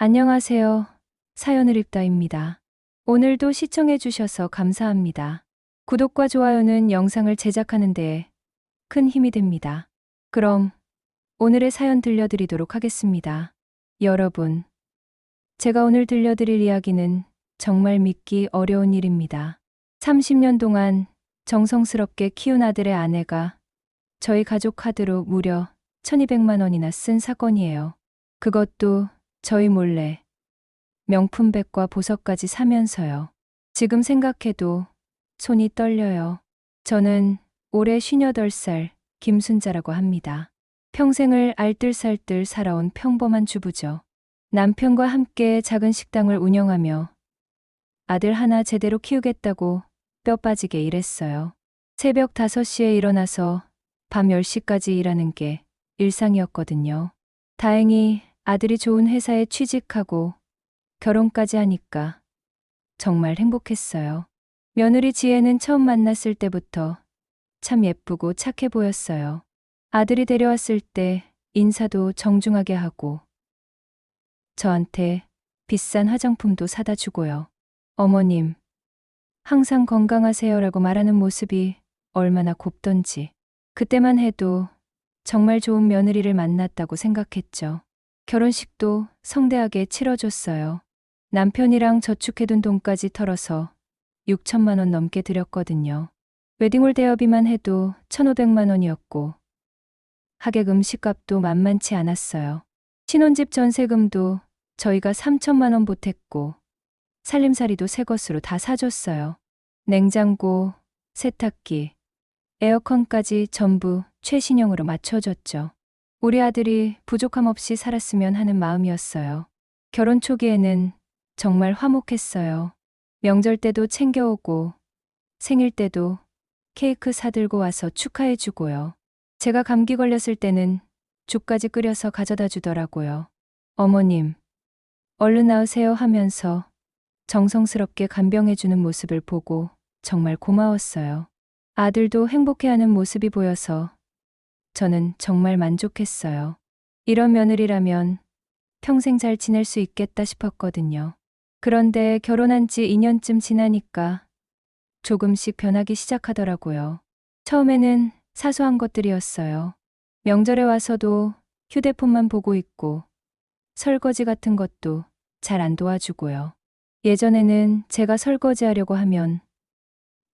안녕하세요. 사연을 읽다입니다. 오늘도 시청해 주셔서 감사합니다. 구독과 좋아요는 영상을 제작하는 데 큰 힘이 됩니다. 그럼 오늘의 사연 들려드리도록 하겠습니다. 여러분, 제가 오늘 들려드릴 이야기는 정말 믿기 어려운 일입니다. 30년 동안 정성스럽게 키운 아들의 아내가 저희 가족 카드로 무려 1200만 원이나 쓴 사건이에요. 그것도 저희 몰래 명품백과 보석까지 사면서요. 지금 생각해도 손이 떨려요. 저는 올해 58살 김순자라고 합니다. 평생을 알뜰살뜰 살아온 평범한 주부죠. 남편과 함께 작은 식당을 운영하며 아들 하나 제대로 키우겠다고 뼈 빠지게 일했어요. 새벽 5시에 일어나서 밤 10시까지 일하는 게 일상이었거든요. 다행히 아들이 좋은 회사에 취직하고 결혼까지 하니까 정말 행복했어요. 며느리 지혜는 처음 만났을 때부터 참 예쁘고 착해 보였어요. 아들이 데려왔을 때 인사도 정중하게 하고 저한테 비싼 화장품도 사다 주고요. 어머님, 항상 건강하세요라고 말하는 모습이 얼마나 곱던지 그때만 해도 정말 좋은 며느리를 만났다고 생각했죠. 결혼식도 성대하게 치러줬어요. 남편이랑 저축해둔 돈까지 털어서 6천만 원 넘게 들였거든요. 웨딩홀 대여비만 해도 1,500만 원이었고 하객 음식값도 만만치 않았어요. 신혼집 전세금도 저희가 3천만 원 보탰고 살림살이도 새 것으로 다 사줬어요. 냉장고, 세탁기, 에어컨까지 전부 최신형으로 맞춰줬죠. 우리 아들이 부족함 없이 살았으면 하는 마음이었어요. 결혼 초기에는 정말 화목했어요. 명절 때도 챙겨오고 생일 때도 케이크 사들고 와서 축하해주고요. 제가 감기 걸렸을 때는 죽까지 끓여서 가져다 주더라고요. 어머님, 얼른 나으세요 하면서 정성스럽게 간병해주는 모습을 보고 정말 고마웠어요. 아들도 행복해하는 모습이 보여서 저는 정말 만족했어요. 이런 며느리라면 평생 잘 지낼 수 있겠다 싶었거든요. 그런데 결혼한 지 2년쯤 지나니까 조금씩 변하기 시작하더라고요. 처음에는 사소한 것들이었어요. 명절에 와서도 휴대폰만 보고 있고 설거지 같은 것도 잘 안 도와주고요. 예전에는 제가 설거지하려고 하면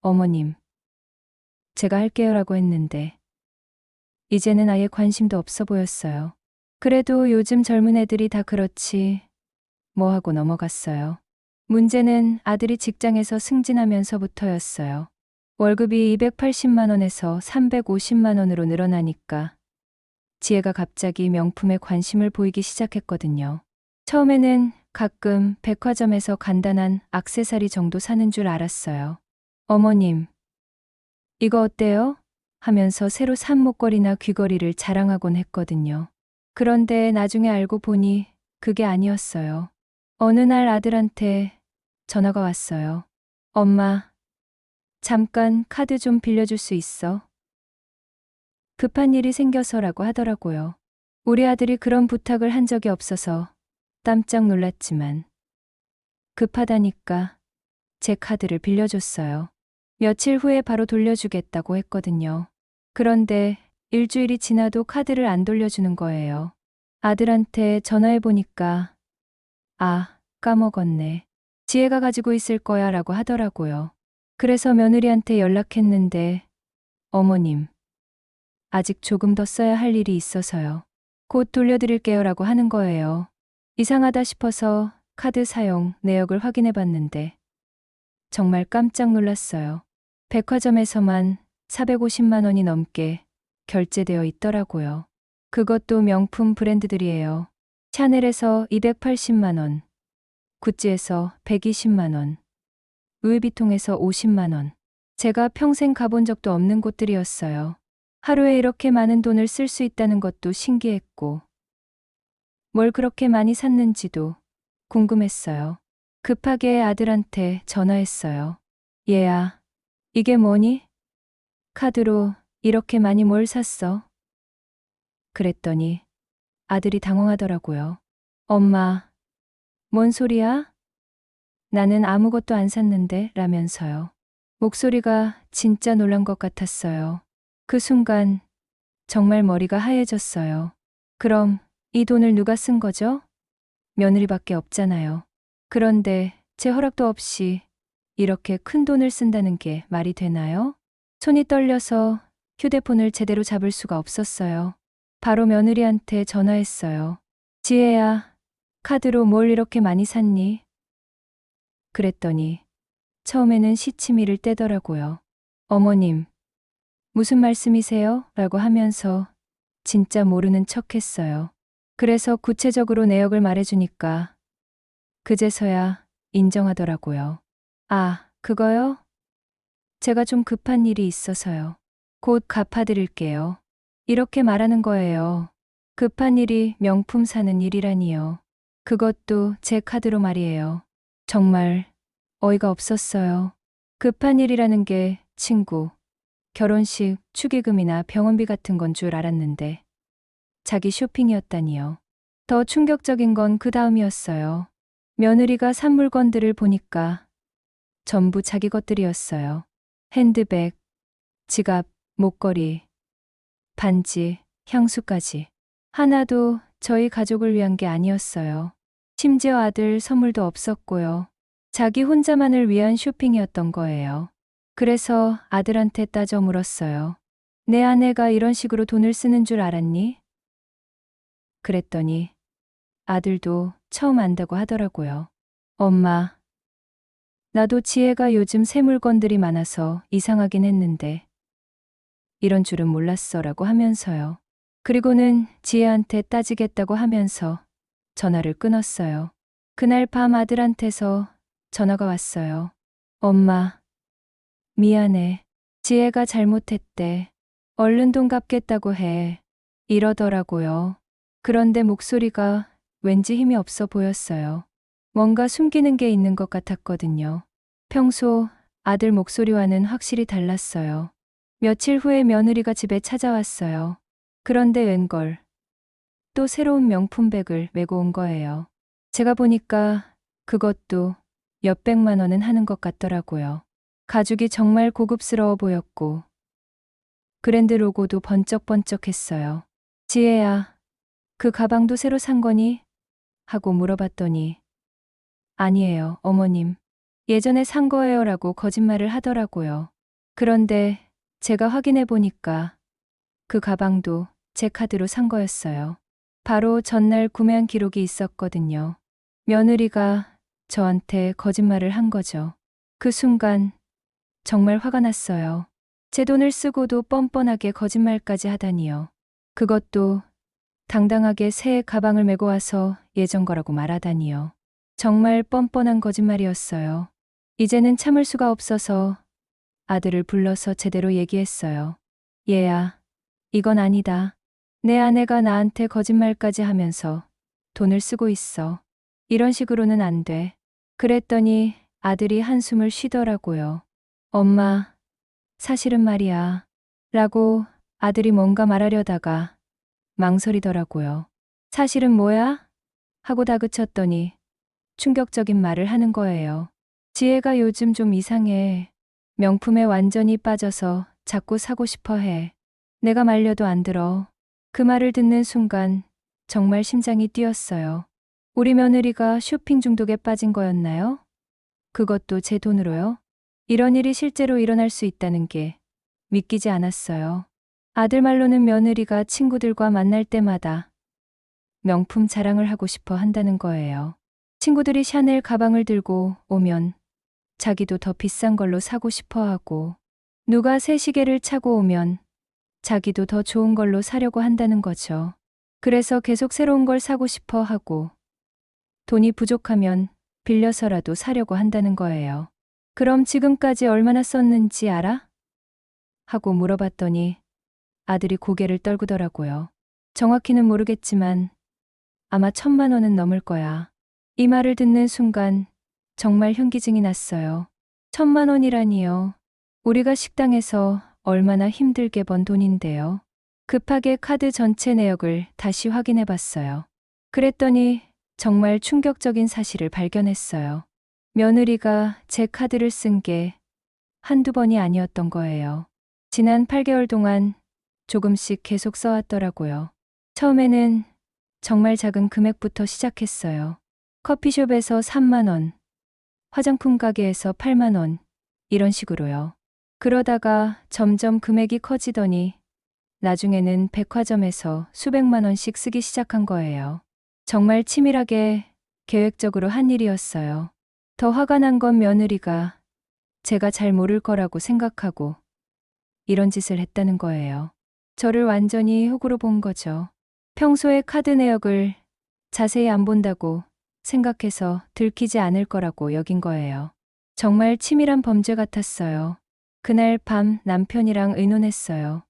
어머님, 제가 할게요라고 했는데 이제는 아예 관심도 없어 보였어요. 그래도 요즘 젊은 애들이 다 그렇지 뭐 하고 넘어갔어요. 문제는 아들이 직장에서 승진하면서부터였어요. 월급이 280만 원에서 350만 원으로 늘어나니까 지혜가 갑자기 명품에 관심을 보이기 시작했거든요. 처음에는 가끔 백화점에서 간단한 액세서리 정도 사는 줄 알았어요. 어머님, 이거 어때요? 하면서 새로 산 목걸이나 귀걸이를 자랑하곤 했거든요. 그런데 나중에 알고 보니 그게 아니었어요. 어느 날 아들한테 전화가 왔어요. 엄마, 잠깐 카드 좀 빌려줄 수 있어? 급한 일이 생겨서라고 하더라고요. 우리 아들이 그런 부탁을 한 적이 없어서 깜짝 놀랐지만 급하다니까 제 카드를 빌려줬어요. 며칠 후에 바로 돌려주겠다고 했거든요. 그런데 일주일이 지나도 카드를 안 돌려주는 거예요. 아들한테 전화해보니까 아, 까먹었네. 지혜가 가지고 있을 거야 라고 하더라고요. 그래서 며느리한테 연락했는데 어머님, 아직 조금 더 써야 할 일이 있어서요. 곧 돌려드릴게요 라고 하는 거예요. 이상하다 싶어서 카드 사용 내역을 확인해 봤는데 정말 깜짝 놀랐어요. 백화점에서만 450만 원이 넘게 결제되어 있더라고요. 그것도 명품 브랜드들이에요. 샤넬에서 280만 원, 구찌에서 120만 원, 루이비통에서 50만 원. 제가 평생 가본 적도 없는 곳들이었어요. 하루에 이렇게 많은 돈을 쓸 수 있다는 것도 신기했고, 뭘 그렇게 많이 샀는지도 궁금했어요. 급하게 아들한테 전화했어요. 얘야, 이게 뭐니? 카드로 이렇게 많이 뭘 샀어? 그랬더니 아들이 당황하더라고요. 엄마, 뭔 소리야? 나는 아무것도 안 샀는데 라면서요. 목소리가 진짜 놀란 것 같았어요. 그 순간 정말 머리가 하얘졌어요. 그럼 이 돈을 누가 쓴 거죠? 며느리밖에 없잖아요. 그런데 제 허락도 없이 이렇게 큰 돈을 쓴다는 게 말이 되나요? 손이 떨려서 휴대폰을 제대로 잡을 수가 없었어요. 바로 며느리한테 전화했어요. 지혜야, 카드로 뭘 이렇게 많이 샀니? 그랬더니 처음에는 시치미를 떼더라고요. 어머님, 무슨 말씀이세요? 라고 하면서 진짜 모르는 척 했어요. 그래서 구체적으로 내역을 말해주니까 그제서야 인정하더라고요. 아, 그거요? 제가 좀 급한 일이 있어서요. 곧 갚아드릴게요. 이렇게 말하는 거예요. 급한 일이 명품 사는 일이라니요. 그것도 제 카드로 말이에요. 정말 어이가 없었어요. 급한 일이라는 게 친구, 결혼식, 축의금이나 병원비 같은 건 줄 알았는데 자기 쇼핑이었다니요. 더 충격적인 건 그 다음이었어요. 며느리가 산 물건들을 보니까 전부 자기 것들이었어요. 핸드백, 지갑, 목걸이, 반지, 향수까지. 하나도 저희 가족을 위한 게 아니었어요. 심지어 아들 선물도 없었고요. 자기 혼자만을 위한 쇼핑이었던 거예요. 그래서 아들한테 따져 물었어요. 내 아내가 이런 식으로 돈을 쓰는 줄 알았니? 그랬더니 아들도 처음 안다고 하더라고요. 엄마, 나도 지혜가 요즘 새 물건들이 많아서 이상하긴 했는데 이런 줄은 몰랐어 라고 하면서요. 그리고는 지혜한테 따지겠다고 하면서 전화를 끊었어요. 그날 밤 아들한테서 전화가 왔어요. 엄마, 미안해. 지혜가 잘못했대. 얼른 돈 갚겠다고 해. 이러더라고요. 그런데 목소리가 왠지 힘이 없어 보였어요. 뭔가 숨기는 게 있는 것 같았거든요. 평소 아들 목소리와는 확실히 달랐어요. 며칠 후에 며느리가 집에 찾아왔어요. 그런데 웬걸 또 새로운 명품백을 메고 온 거예요. 제가 보니까 그것도 몇백만 원은 하는 것 같더라고요. 가죽이 정말 고급스러워 보였고 브랜드 로고도 번쩍번쩍했어요. 지혜야, 그 가방도 새로 산 거니? 하고 물어봤더니 아니에요, 어머님. 예전에 산 거예요 라고 거짓말을 하더라고요. 그런데 제가 확인해 보니까 그 가방도 제 카드로 산 거였어요. 바로 전날 구매한 기록이 있었거든요. 며느리가 저한테 거짓말을 한 거죠. 그 순간 정말 화가 났어요. 제 돈을 쓰고도 뻔뻔하게 거짓말까지 하다니요. 그것도 당당하게 새 가방을 메고 와서 예전 거라고 말하다니요. 정말 뻔뻔한 거짓말이었어요. 이제는 참을 수가 없어서 아들을 불러서 제대로 얘기했어요. 얘야, 이건 아니다. 내 아내가 나한테 거짓말까지 하면서 돈을 쓰고 있어. 이런 식으로는 안 돼. 그랬더니 아들이 한숨을 쉬더라고요. 엄마, 사실은 말이야. 라고 아들이 뭔가 말하려다가 망설이더라고요. 사실은 뭐야? 하고 다그쳤더니 충격적인 말을 하는 거예요. 지혜가 요즘 좀 이상해. 명품에 완전히 빠져서 자꾸 사고 싶어 해. 내가 말려도 안 들어. 그 말을 듣는 순간 정말 심장이 뛰었어요. 우리 며느리가 쇼핑 중독에 빠진 거였나요? 그것도 제 돈으로요? 이런 일이 실제로 일어날 수 있다는 게 믿기지 않았어요. 아들 말로는 며느리가 친구들과 만날 때마다 명품 자랑을 하고 싶어 한다는 거예요. 친구들이 샤넬 가방을 들고 오면 자기도 더 비싼 걸로 사고 싶어 하고, 누가 새 시계를 차고 오면 자기도 더 좋은 걸로 사려고 한다는 거죠. 그래서 계속 새로운 걸 사고 싶어 하고, 돈이 부족하면 빌려서라도 사려고 한다는 거예요. 그럼 지금까지 얼마나 썼는지 알아? 하고 물어봤더니 아들이 고개를 떨구더라고요. 정확히는 모르겠지만 아마 1,000만 원은 넘을 거야. 이 말을 듣는 순간 정말 현기증이 났어요. 1,000만 원이라니요. 우리가 식당에서 얼마나 힘들게 번 돈인데요. 급하게 카드 전체 내역을 다시 확인해 봤어요. 그랬더니 정말 충격적인 사실을 발견했어요. 며느리가 제 카드를 쓴 게 한두 번이 아니었던 거예요. 지난 8개월 동안 조금씩 계속 써왔더라고요. 처음에는 정말 작은 금액부터 시작했어요. 커피숍에서 3만 원, 화장품 가게에서 8만 원, 이런 식으로요. 그러다가 점점 금액이 커지더니 나중에는 백화점에서 수백만 원씩 쓰기 시작한 거예요. 정말 치밀하게 계획적으로 한 일이었어요. 더 화가 난 건 며느리가 제가 잘 모를 거라고 생각하고 이런 짓을 했다는 거예요. 저를 완전히 흙으로 본 거죠. 평소에 카드 내역을 자세히 안 본다고 생각해서 들키지 않을 거라고 여긴 거예요. 정말 치밀한 범죄 같았어요. 그날 밤 남편이랑 의논했어요.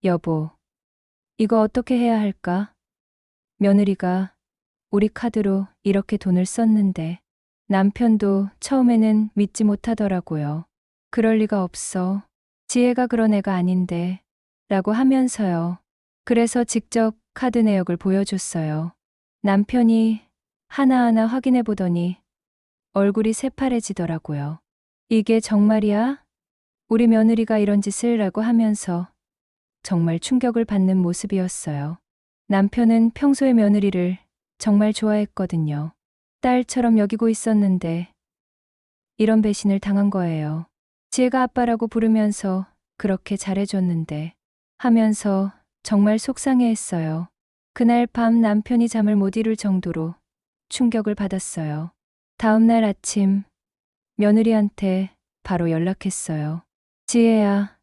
여보, 이거 어떻게 해야 할까? 며느리가 우리 카드로 이렇게 돈을 썼는데 남편도 처음에는 믿지 못하더라고요. 그럴 리가 없어. 지혜가 그런 애가 아닌데 라고 하면서요. 그래서 직접 카드 내역을 보여줬어요. 남편이 하나하나 확인해 보더니 얼굴이 새파래지더라고요. 이게 정말이야? 우리 며느리가 이런 짓을 라고 하면서 정말 충격을 받는 모습이었어요. 남편은 평소에 며느리를 정말 좋아했거든요. 딸처럼 여기고 있었는데 이런 배신을 당한 거예요. 지혜가 아빠라고 부르면서 그렇게 잘해줬는데 하면서 정말 속상해했어요. 그날 밤 남편이 잠을 못 이룰 정도로 충격을 받았어요. 다음 날 아침 며느리한테 바로 연락했어요. 지혜야,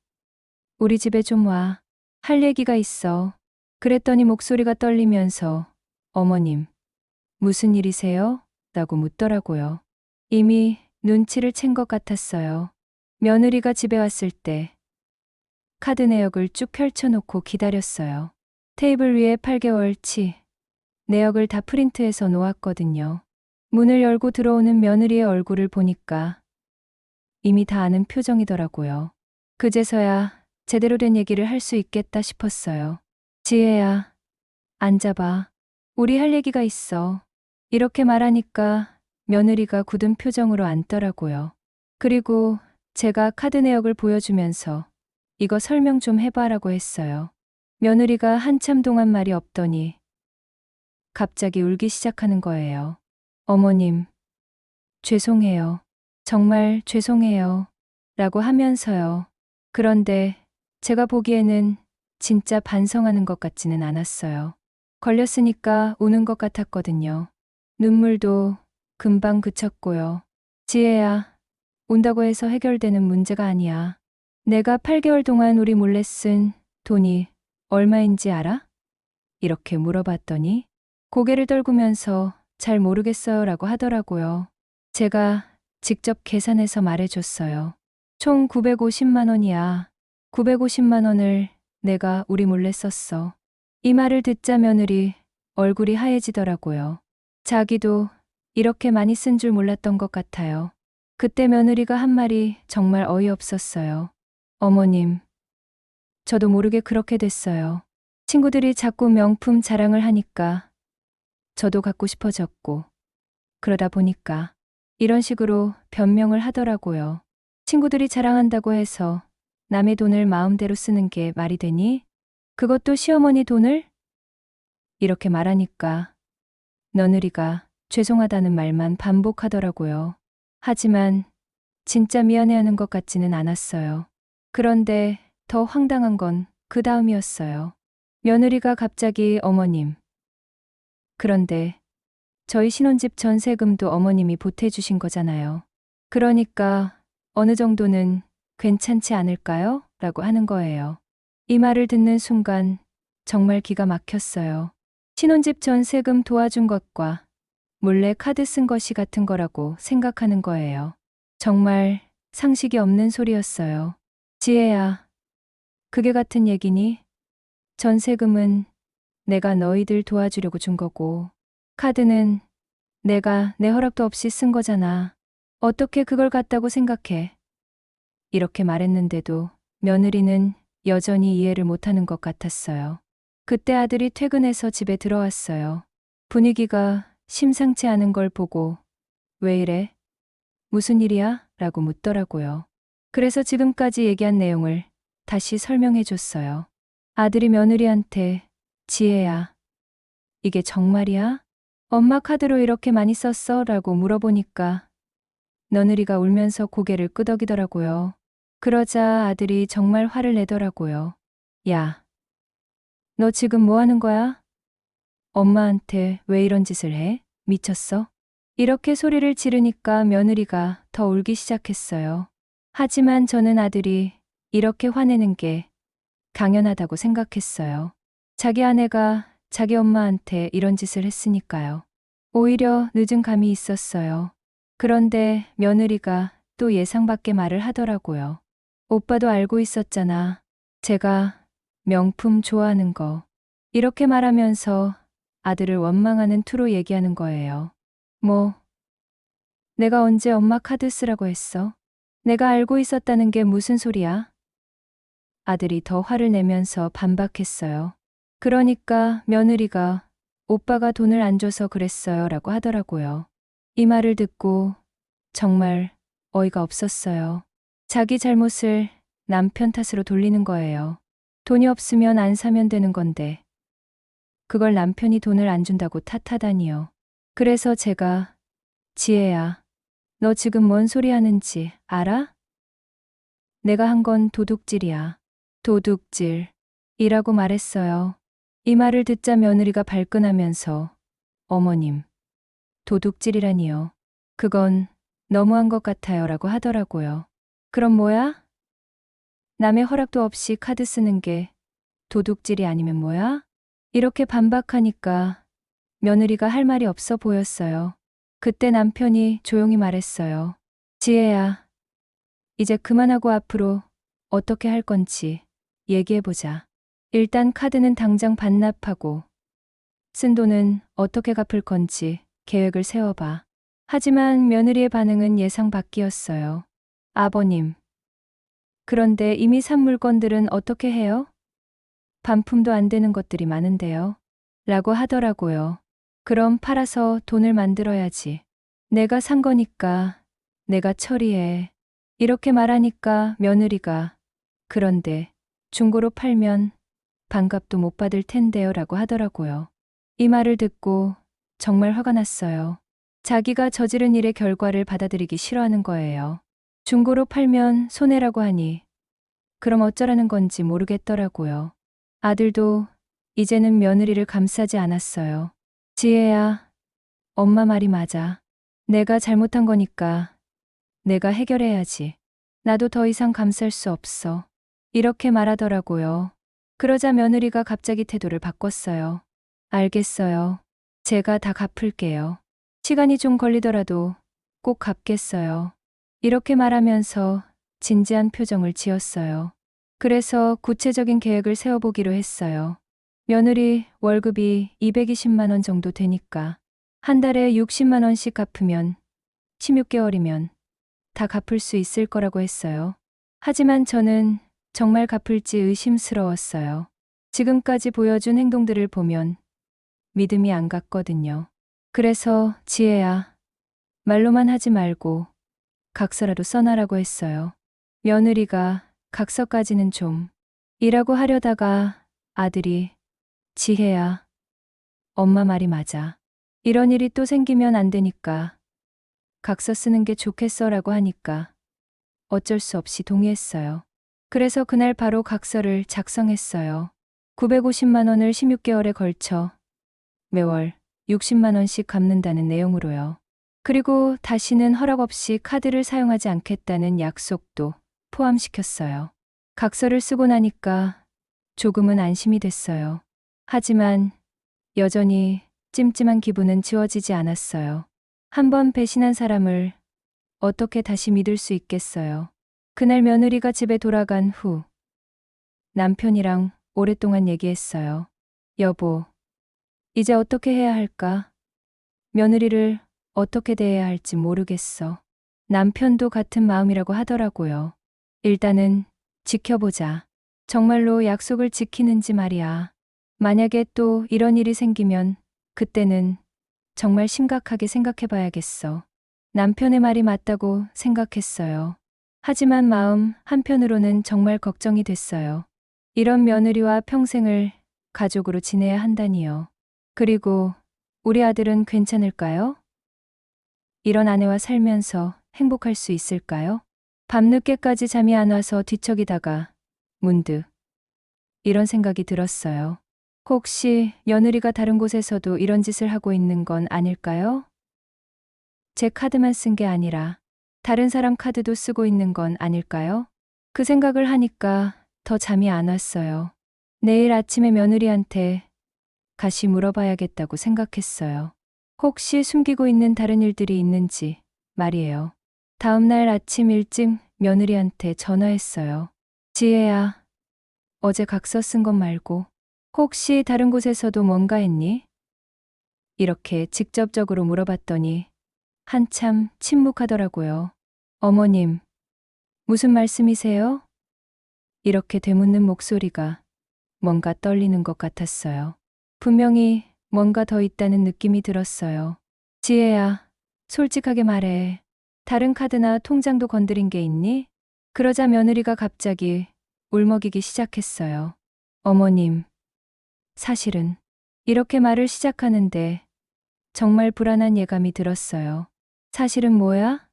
우리 집에 좀 와. 할 얘기가 있어. 그랬더니 목소리가 떨리면서 어머님, 무슨 일이세요? 라고 묻더라고요. 이미 눈치를 챈 것 같았어요. 며느리가 집에 왔을 때 카드 내역을 쭉 펼쳐놓고 기다렸어요. 테이블 위에 8개월치 내역을 다 프린트해서 놓았거든요. 문을 열고 들어오는 며느리의 얼굴을 보니까 이미 다 아는 표정이더라고요. 그제서야 제대로 된 얘기를 할 수 있겠다 싶었어요. 지혜야, 앉아봐. 우리 할 얘기가 있어. 이렇게 말하니까 며느리가 굳은 표정으로 앉더라고요. 그리고 제가 카드 내역을 보여주면서 이거 설명 좀 해봐라고 했어요. 며느리가 한참 동안 말이 없더니 갑자기 울기 시작하는 거예요. 어머님, 죄송해요. 정말 죄송해요. 라고 하면서요. 그런데 제가 보기에는 진짜 반성하는 것 같지는 않았어요. 걸렸으니까 우는 것 같았거든요. 눈물도 금방 그쳤고요. 지혜야, 운다고 해서 해결되는 문제가 아니야. 내가 8개월 동안 우리 몰래 쓴 돈이 얼마인지 알아? 이렇게 물어봤더니 고개를 떨구면서 잘 모르겠어요 라고 하더라고요. 제가 직접 계산해서 말해줬어요. 총 950만 원이야. 950만 원을 내가 우리 몰래 썼어. 이 말을 듣자 며느리 얼굴이 하얘지더라고요. 자기도 이렇게 많이 쓴 줄 몰랐던 것 같아요. 그때 며느리가 한 말이 정말 어이없었어요. 어머님, 저도 모르게 그렇게 됐어요. 친구들이 자꾸 명품 자랑을 하니까 저도 갖고 싶어졌고 그러다 보니까 이런 식으로 변명을 하더라고요. 친구들이 자랑한다고 해서 남의 돈을 마음대로 쓰는 게 말이 되니? 그것도 시어머니 돈을? 이렇게 말하니까 며느리가 죄송하다는 말만 반복하더라고요. 하지만 진짜 미안해하는 것 같지는 않았어요. 그런데 더 황당한 건 그 다음이었어요. 며느리가 갑자기 어머님, 그런데 저희 신혼집 전세금도 어머님이 보태주신 거잖아요. 그러니까 어느 정도는 괜찮지 않을까요? 라고 하는 거예요. 이 말을 듣는 순간 정말 기가 막혔어요. 신혼집 전세금 도와준 것과 몰래 카드 쓴 것이 같은 거라고 생각하는 거예요. 정말 상식이 없는 소리였어요. 지혜야, 그게 같은 얘기니? 전세금은 내가 너희들 도와주려고 준 거고, 카드는 내가 내 허락도 없이 쓴 거잖아. 어떻게 그걸 같다고 생각해? 이렇게 말했는데도 며느리는 여전히 이해를 못하는 것 같았어요. 그때 아들이 퇴근해서 집에 들어왔어요. 분위기가 심상치 않은 걸 보고 왜 이래? 무슨 일이야? 라고 묻더라고요. 그래서 지금까지 얘기한 내용을 다시 설명해 줬어요. 아들이 며느리한테 지혜야, 이게 정말이야? 엄마 카드로 이렇게 많이 썼어? 라고 물어보니까 며느리가 울면서 고개를 끄덕이더라고요. 그러자 아들이 정말 화를 내더라고요. 야, 너 지금 뭐 하는 거야? 엄마한테 왜 이런 짓을 해? 미쳤어? 이렇게 소리를 지르니까 며느리가 더 울기 시작했어요. 하지만 저는 아들이 이렇게 화내는 게 당연하다고 생각했어요. 자기 아내가 자기 엄마한테 이런 짓을 했으니까요. 오히려 늦은 감이 있었어요. 그런데 며느리가 또 예상 밖의 말을 하더라고요. 오빠도 알고 있었잖아. 제가 명품 좋아하는 거. 이렇게 말하면서 아들을 원망하는 투로 얘기하는 거예요. 뭐, 내가 언제 엄마 카드 쓰라고 했어? 내가 알고 있었다는 게 무슨 소리야? 아들이 더 화를 내면서 반박했어요. 그러니까 며느리가 오빠가 돈을 안 줘서 그랬어요 라고 하더라고요. 이 말을 듣고 정말 어이가 없었어요. 자기 잘못을 남편 탓으로 돌리는 거예요. 돈이 없으면 안 사면 되는 건데 그걸 남편이 돈을 안 준다고 탓하다니요. 그래서 제가 지혜야, 너 지금 뭔 소리 하는지 알아? 내가 한 건 도둑질이야. 도둑질. 이라고 말했어요. 이 말을 듣자 며느리가 발끈하면서 어머님, 도둑질이라니요. 그건 너무한 것 같아요 라고 하더라고요. 그럼 뭐야? 남의 허락도 없이 카드 쓰는 게 도둑질이 아니면 뭐야? 이렇게 반박하니까 며느리가 할 말이 없어 보였어요. 그때 남편이 조용히 말했어요. 지혜야, 이제 그만하고 앞으로 어떻게 할 건지 얘기해보자. 일단 카드는 당장 반납하고 쓴 돈은 어떻게 갚을 건지 계획을 세워봐. 하지만 며느리의 반응은 예상 밖이었어요. 아버님, 그런데 이미 산 물건들은 어떻게 해요? 반품도 안 되는 것들이 많은데요. 라고 하더라고요. 그럼 팔아서 돈을 만들어야지. 내가 산 거니까 내가 처리해. 이렇게 말하니까 며느리가 그런데 중고로 팔면 반값도 못 받을 텐데요 라고 하더라고요. 이 말을 듣고 정말 화가 났어요. 자기가 저지른 일의 결과를 받아들이기 싫어하는 거예요. 중고로 팔면 손해라고 하니 그럼 어쩌라는 건지 모르겠더라고요. 아들도 이제는 며느리를 감싸지 않았어요. 지혜야, 엄마 말이 맞아. 내가 잘못한 거니까 내가 해결해야지. 나도 더 이상 감쌀 수 없어. 이렇게 말하더라고요. 그러자 며느리가 갑자기 태도를 바꿨어요. 알겠어요. 제가 다 갚을게요. 시간이 좀 걸리더라도 꼭 갚겠어요. 이렇게 말하면서 진지한 표정을 지었어요. 그래서 구체적인 계획을 세워보기로 했어요. 며느리 월급이 220만 원 정도 되니까 한 달에 60만 원씩 갚으면 16개월이면 다 갚을 수 있을 거라고 했어요. 하지만 저는 정말 갚을지 의심스러웠어요. 지금까지 보여준 행동들을 보면 믿음이 안 갔거든요. 그래서 지혜야, 말로만 하지 말고 각서라도 써놔라고 했어요. 며느리가 각서까지는 좀 이라고 하려다가 아들이 지혜야, 엄마 말이 맞아. 이런 일이 또 생기면 안 되니까 각서 쓰는 게 좋겠어라고 하니까 어쩔 수 없이 동의했어요. 그래서 그날 바로 각서를 작성했어요. 950만 원을 16개월에 걸쳐 매월 60만 원씩 갚는다는 내용으로요. 그리고 다시는 허락 없이 카드를 사용하지 않겠다는 약속도 포함시켰어요. 각서를 쓰고 나니까 조금은 안심이 됐어요. 하지만 여전히 찜찜한 기분은 지워지지 않았어요. 한번 배신한 사람을 어떻게 다시 믿을 수 있겠어요. 그날 며느리가 집에 돌아간 후 남편이랑 오랫동안 얘기했어요. 여보, 이제 어떻게 해야 할까? 며느리를 어떻게 대해야 할지 모르겠어. 남편도 같은 마음이라고 하더라고요. 일단은 지켜보자. 정말로 약속을 지키는지 말이야. 만약에 또 이런 일이 생기면 그때는 정말 심각하게 생각해 봐야겠어. 남편의 말이 맞다고 생각했어요. 하지만 마음 한편으로는 정말 걱정이 됐어요. 이런 며느리와 평생을 가족으로 지내야 한다니요. 그리고 우리 아들은 괜찮을까요? 이런 아내와 살면서 행복할 수 있을까요? 밤늦게까지 잠이 안 와서 뒤척이다가 문득 이런 생각이 들었어요. 혹시 며느리가 다른 곳에서도 이런 짓을 하고 있는 건 아닐까요? 제 카드만 쓴 게 아니라 다른 사람 카드도 쓰고 있는 건 아닐까요? 그 생각을 하니까 더 잠이 안 왔어요. 내일 아침에 며느리한테 다시 물어봐야겠다고 생각했어요. 혹시 숨기고 있는 다른 일들이 있는지 말이에요. 다음 날 아침 일찍 며느리한테 전화했어요. 지혜야, 어제 각서 쓴 것 말고 혹시 다른 곳에서도 뭔가 했니? 이렇게 직접적으로 물어봤더니 한참 침묵하더라고요. 어머님, 무슨 말씀이세요? 이렇게 되묻는 목소리가 뭔가 떨리는 것 같았어요. 분명히 뭔가 더 있다는 느낌이 들었어요. 지혜야, 솔직하게 말해. 다른 카드나 통장도 건드린 게 있니? 그러자 며느리가 갑자기 울먹이기 시작했어요. 어머님, 사실은 이렇게 말을 시작하는데 정말 불안한 예감이 들었어요. 사실은 뭐야?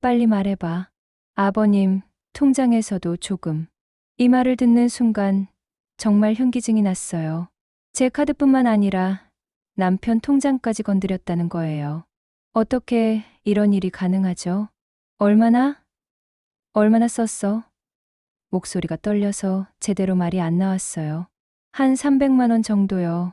빨리 말해봐. 아버님, 통장에서도 조금. 이 말을 듣는 순간 정말 현기증이 났어요. 제 카드뿐만 아니라 남편 통장까지 건드렸다는 거예요. 어떻게 이런 일이 가능하죠? 얼마나 썼어? 목소리가 떨려서 제대로 말이 안 나왔어요. 한 300만 원 정도요.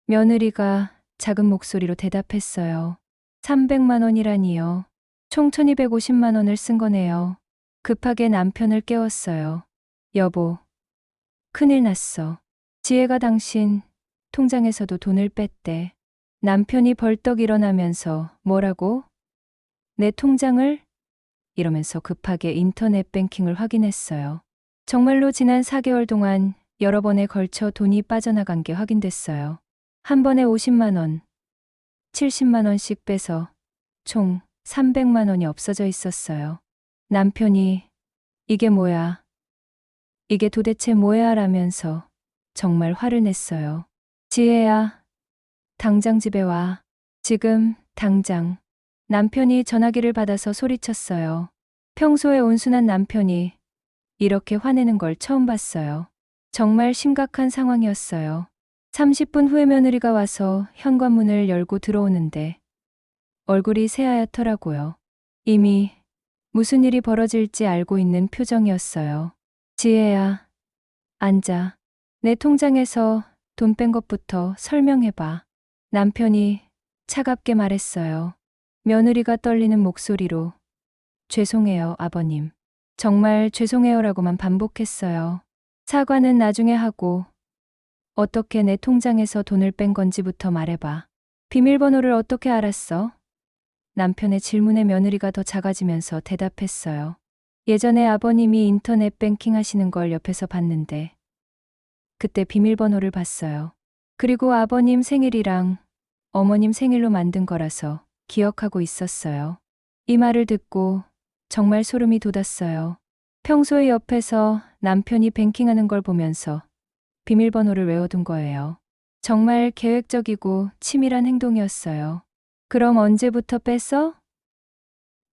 며느리가 작은 목소리로 대답했어요. 300만 원이라니요. 총 1250만 원을 쓴 거네요. 급하게 남편을 깨웠어요. 여보, 큰일 났어. 지혜가 당신 통장에서도 돈을 뺐대. 남편이 벌떡 일어나면서 뭐라고? 내 통장을? 이러면서 급하게 인터넷 뱅킹을 확인했어요. 정말로 지난 4개월 동안 여러 번에 걸쳐 돈이 빠져나간 게 확인됐어요. 한 번에 50만 원, 70만 원씩 빼서 총 300만 원이 없어져 있었어요. 남편이 이게 뭐야? 이게 도대체 뭐야? 라면서 정말 화를 냈어요. 지혜야, 당장 집에 와. 지금, 당장. 남편이 전화기를 받아서 소리쳤어요. 평소에 온순한 남편이 이렇게 화내는 걸 처음 봤어요. 정말 심각한 상황이었어요. 30분 후에 며느리가 와서 현관문을 열고 들어오는데 얼굴이 새하얗더라고요. 이미 무슨 일이 벌어질지 알고 있는 표정이었어요. 지혜야, 앉아. 내 통장에서 돈 뺀 것부터 설명해봐. 남편이 차갑게 말했어요. 며느리가 떨리는 목소리로 죄송해요, 아버님. 정말 죄송해요라고만 반복했어요. 사과는 나중에 하고 어떻게 내 통장에서 돈을 뺀 건지부터 말해봐. 비밀번호를 어떻게 알았어? 남편의 질문에 며느리가 더 작아지면서 대답했어요. 예전에 아버님이 인터넷 뱅킹 하시는 걸 옆에서 봤는데 그때 비밀번호를 봤어요. 그리고 아버님 생일이랑 어머님 생일로 만든 거라서 기억하고 있었어요. 이 말을 듣고 정말 소름이 돋았어요. 평소에 옆에서 남편이 뱅킹하는 걸 보면서 비밀번호를 외워둔 거예요. 정말 계획적이고 치밀한 행동이었어요. 그럼 언제부터 뺐어?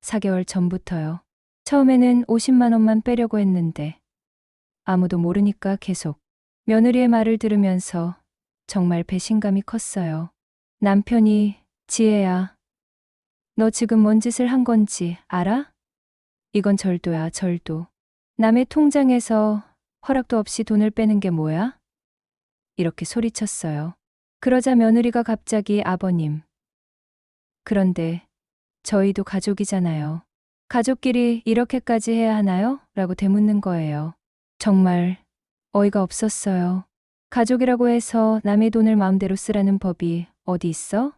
4개월 전부터요. 처음에는 50만 원만 빼려고 했는데 아무도 모르니까 계속. 며느리의 말을 들으면서 정말 배신감이 컸어요. 남편이 지혜야, 너 지금 뭔 짓을 한 건지 알아? 이건 절도야, 절도. 남의 통장에서 허락도 없이 돈을 빼는 게 뭐야? 이렇게 소리쳤어요. 그러자 며느리가 갑자기 아버님. 그런데 저희도 가족이잖아요. 가족끼리 이렇게까지 해야 하나요? 라고 되묻는 거예요. 정말 어이가 없었어요. 가족이라고 해서 남의 돈을 마음대로 쓰라는 법이 어디 있어?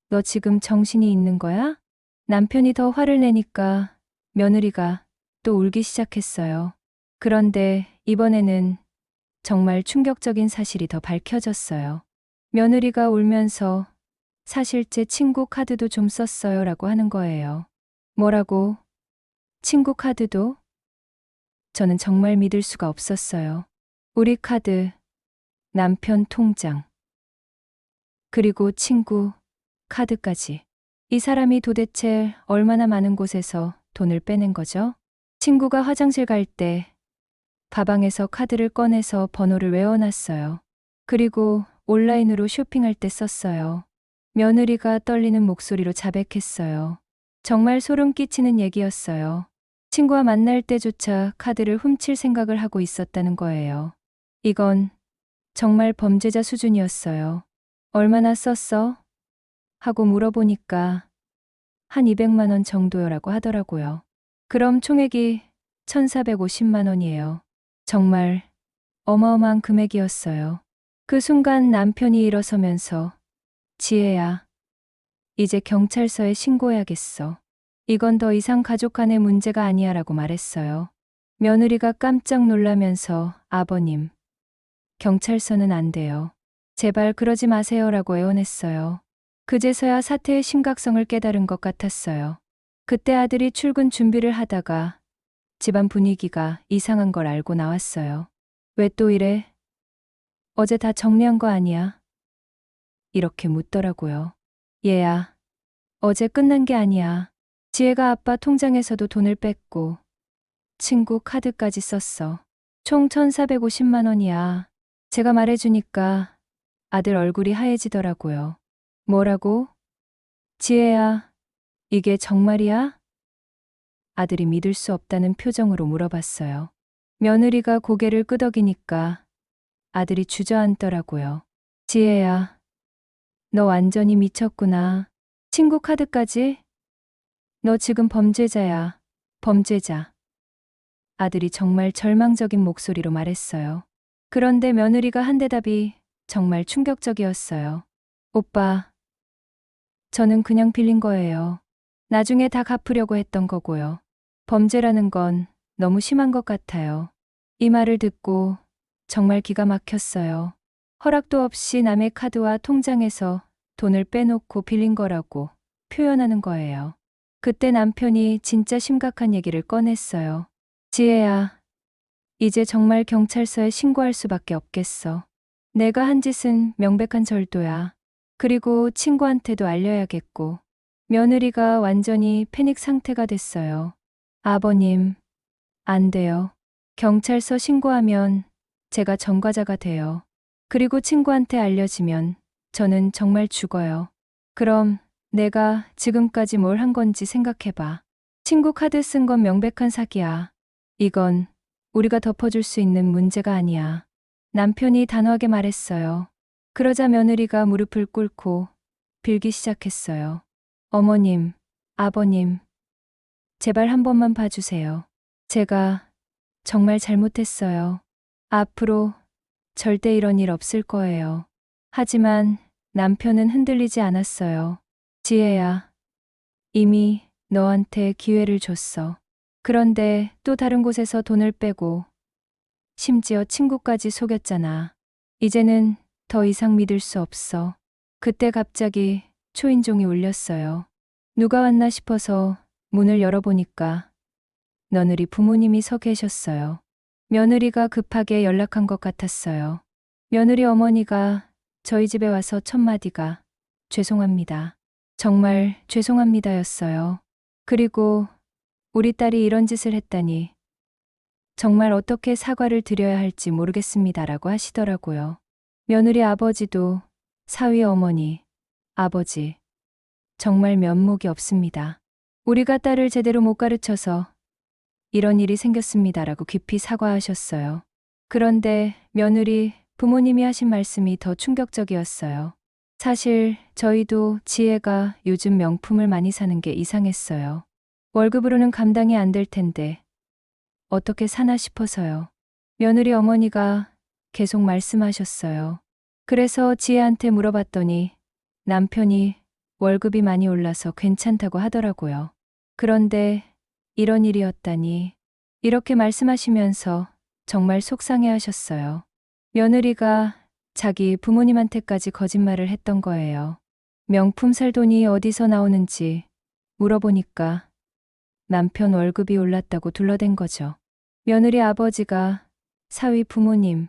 너 지금 정신이 있는 거야? 남편이 더 화를 내니까 며느리가 또 울기 시작했어요. 그런데 이번에는 정말 충격적인 사실이 더 밝혀졌어요. 며느리가 울면서 사실 제 친구 카드도 좀 썼어요 라고 하는 거예요. 뭐라고? 친구 카드도? 저는 정말 믿을 수가 없었어요. 우리 카드, 남편 통장, 그리고 친구 카드까지. 이 사람이 도대체 얼마나 많은 곳에서 돈을 빼낸 거죠? 친구가 화장실 갈 때 가방에서 카드를 꺼내서 번호를 외워놨어요. 그리고 온라인으로 쇼핑할 때 썼어요. 며느리가 떨리는 목소리로 자백했어요. 정말 소름 끼치는 얘기였어요. 친구와 만날 때조차 카드를 훔칠 생각을 하고 있었다는 거예요. 이건 정말 범죄자 수준이었어요. 얼마나 썼어? 하고 물어보니까 한 200만 원 정도요라고 하더라고요. 그럼 총액이 1,450만 원이에요. 정말 어마어마한 금액이었어요. 그 순간 남편이 일어서면서 지혜야, 이제 경찰서에 신고해야겠어. 이건 더 이상 가족 간의 문제가 아니야 라고 말했어요. 며느리가 깜짝 놀라면서 아버님, 경찰서는 안 돼요. 제발 그러지 마세요 라고 애원했어요. 그제서야 사태의 심각성을 깨달은 것 같았어요. 그때 아들이 출근 준비를 하다가 집안 분위기가 이상한 걸 알고 나왔어요. 왜 또 이래? 어제 다 정리한 거 아니야? 이렇게 묻더라고요. 얘야, 어제 끝난 게 아니야. 지혜가 아빠 통장에서도 돈을 뺐고 친구 카드까지 썼어. 총 1,450만 원이야. 제가 말해주니까 아들 얼굴이 하얘지더라고요. 뭐라고? 지혜야, 이게 정말이야? 아들이 믿을 수 없다는 표정으로 물어봤어요. 며느리가 고개를 끄덕이니까 아들이 주저앉더라고요. 지혜야, 너 완전히 미쳤구나. 친구 카드까지? 너 지금 범죄자야. 범죄자. 아들이 정말 절망적인 목소리로 말했어요. 그런데 며느리가 한 대답이 정말 충격적이었어요. 오빠, 저는 그냥 빌린 거예요. 나중에 다 갚으려고 했던 거고요. 범죄라는 건 너무 심한 것 같아요. 이 말을 듣고 정말 기가 막혔어요. 허락도 없이 남의 카드와 통장에서 돈을 빼놓고 빌린 거라고 표현하는 거예요. 그때 남편이 진짜 심각한 얘기를 꺼냈어요. 지혜야, 이제 정말 경찰서에 신고할 수밖에 없겠어. 내가 한 짓은 명백한 절도야. 그리고 친구한테도 알려야겠고. 며느리가 완전히 패닉 상태가 됐어요. 아버님, 안 돼요. 경찰서 신고하면 제가 전과자가 돼요. 그리고 친구한테 알려지면 저는 정말 죽어요. 그럼 내가 지금까지 뭘 한 건지 생각해봐. 친구 카드 쓴 건 명백한 사기야. 이건 우리가 덮어줄 수 있는 문제가 아니야. 남편이 단호하게 말했어요. 그러자 며느리가 무릎을 꿇고 빌기 시작했어요. 어머님, 아버님, 제발 한 번만 봐주세요. 제가 정말 잘못했어요. 앞으로 절대 이런 일 없을 거예요. 하지만 남편은 흔들리지 않았어요. 지혜야, 이미 너한테 기회를 줬어. 그런데 또 다른 곳에서 돈을 빼고 심지어 친구까지 속였잖아. 이제는 더 이상 믿을 수 없어. 그때 갑자기 초인종이 울렸어요. 누가 왔나 싶어서 문을 열어보니까 며느리 부모님이 서 계셨어요. 며느리가 급하게 연락한 것 같았어요. 며느리 어머니가 저희 집에 와서 첫 마디가 죄송합니다. 정말 죄송합니다였어요. 그리고 우리 딸이 이런 짓을 했다니 정말 어떻게 사과를 드려야 할지 모르겠습니다라고 하시더라고요. 며느리 아버지도 사위 어머니, 아버지, 정말 면목이 없습니다. 우리가 딸을 제대로 못 가르쳐서 이런 일이 생겼습니다라고 깊이 사과하셨어요. 그런데 며느리 부모님이 하신 말씀이 더 충격적이었어요. 사실 저희도 지혜가 요즘 명품을 많이 사는 게 이상했어요. 월급으로는 감당이 안 될 텐데 어떻게 사나 싶어서요. 며느리 어머니가 계속 말씀하셨어요. 그래서 지혜한테 물어봤더니 남편이 월급이 많이 올라서 괜찮다고 하더라고요. 그런데 이런 일이었다니. 이렇게 말씀하시면서 정말 속상해 하셨어요. 며느리가 자기 부모님한테까지 거짓말을 했던 거예요. 명품 살 돈이 어디서 나오는지 물어보니까 남편 월급이 올랐다고 둘러댄 거죠. 며느리 아버지가 사위 부모님,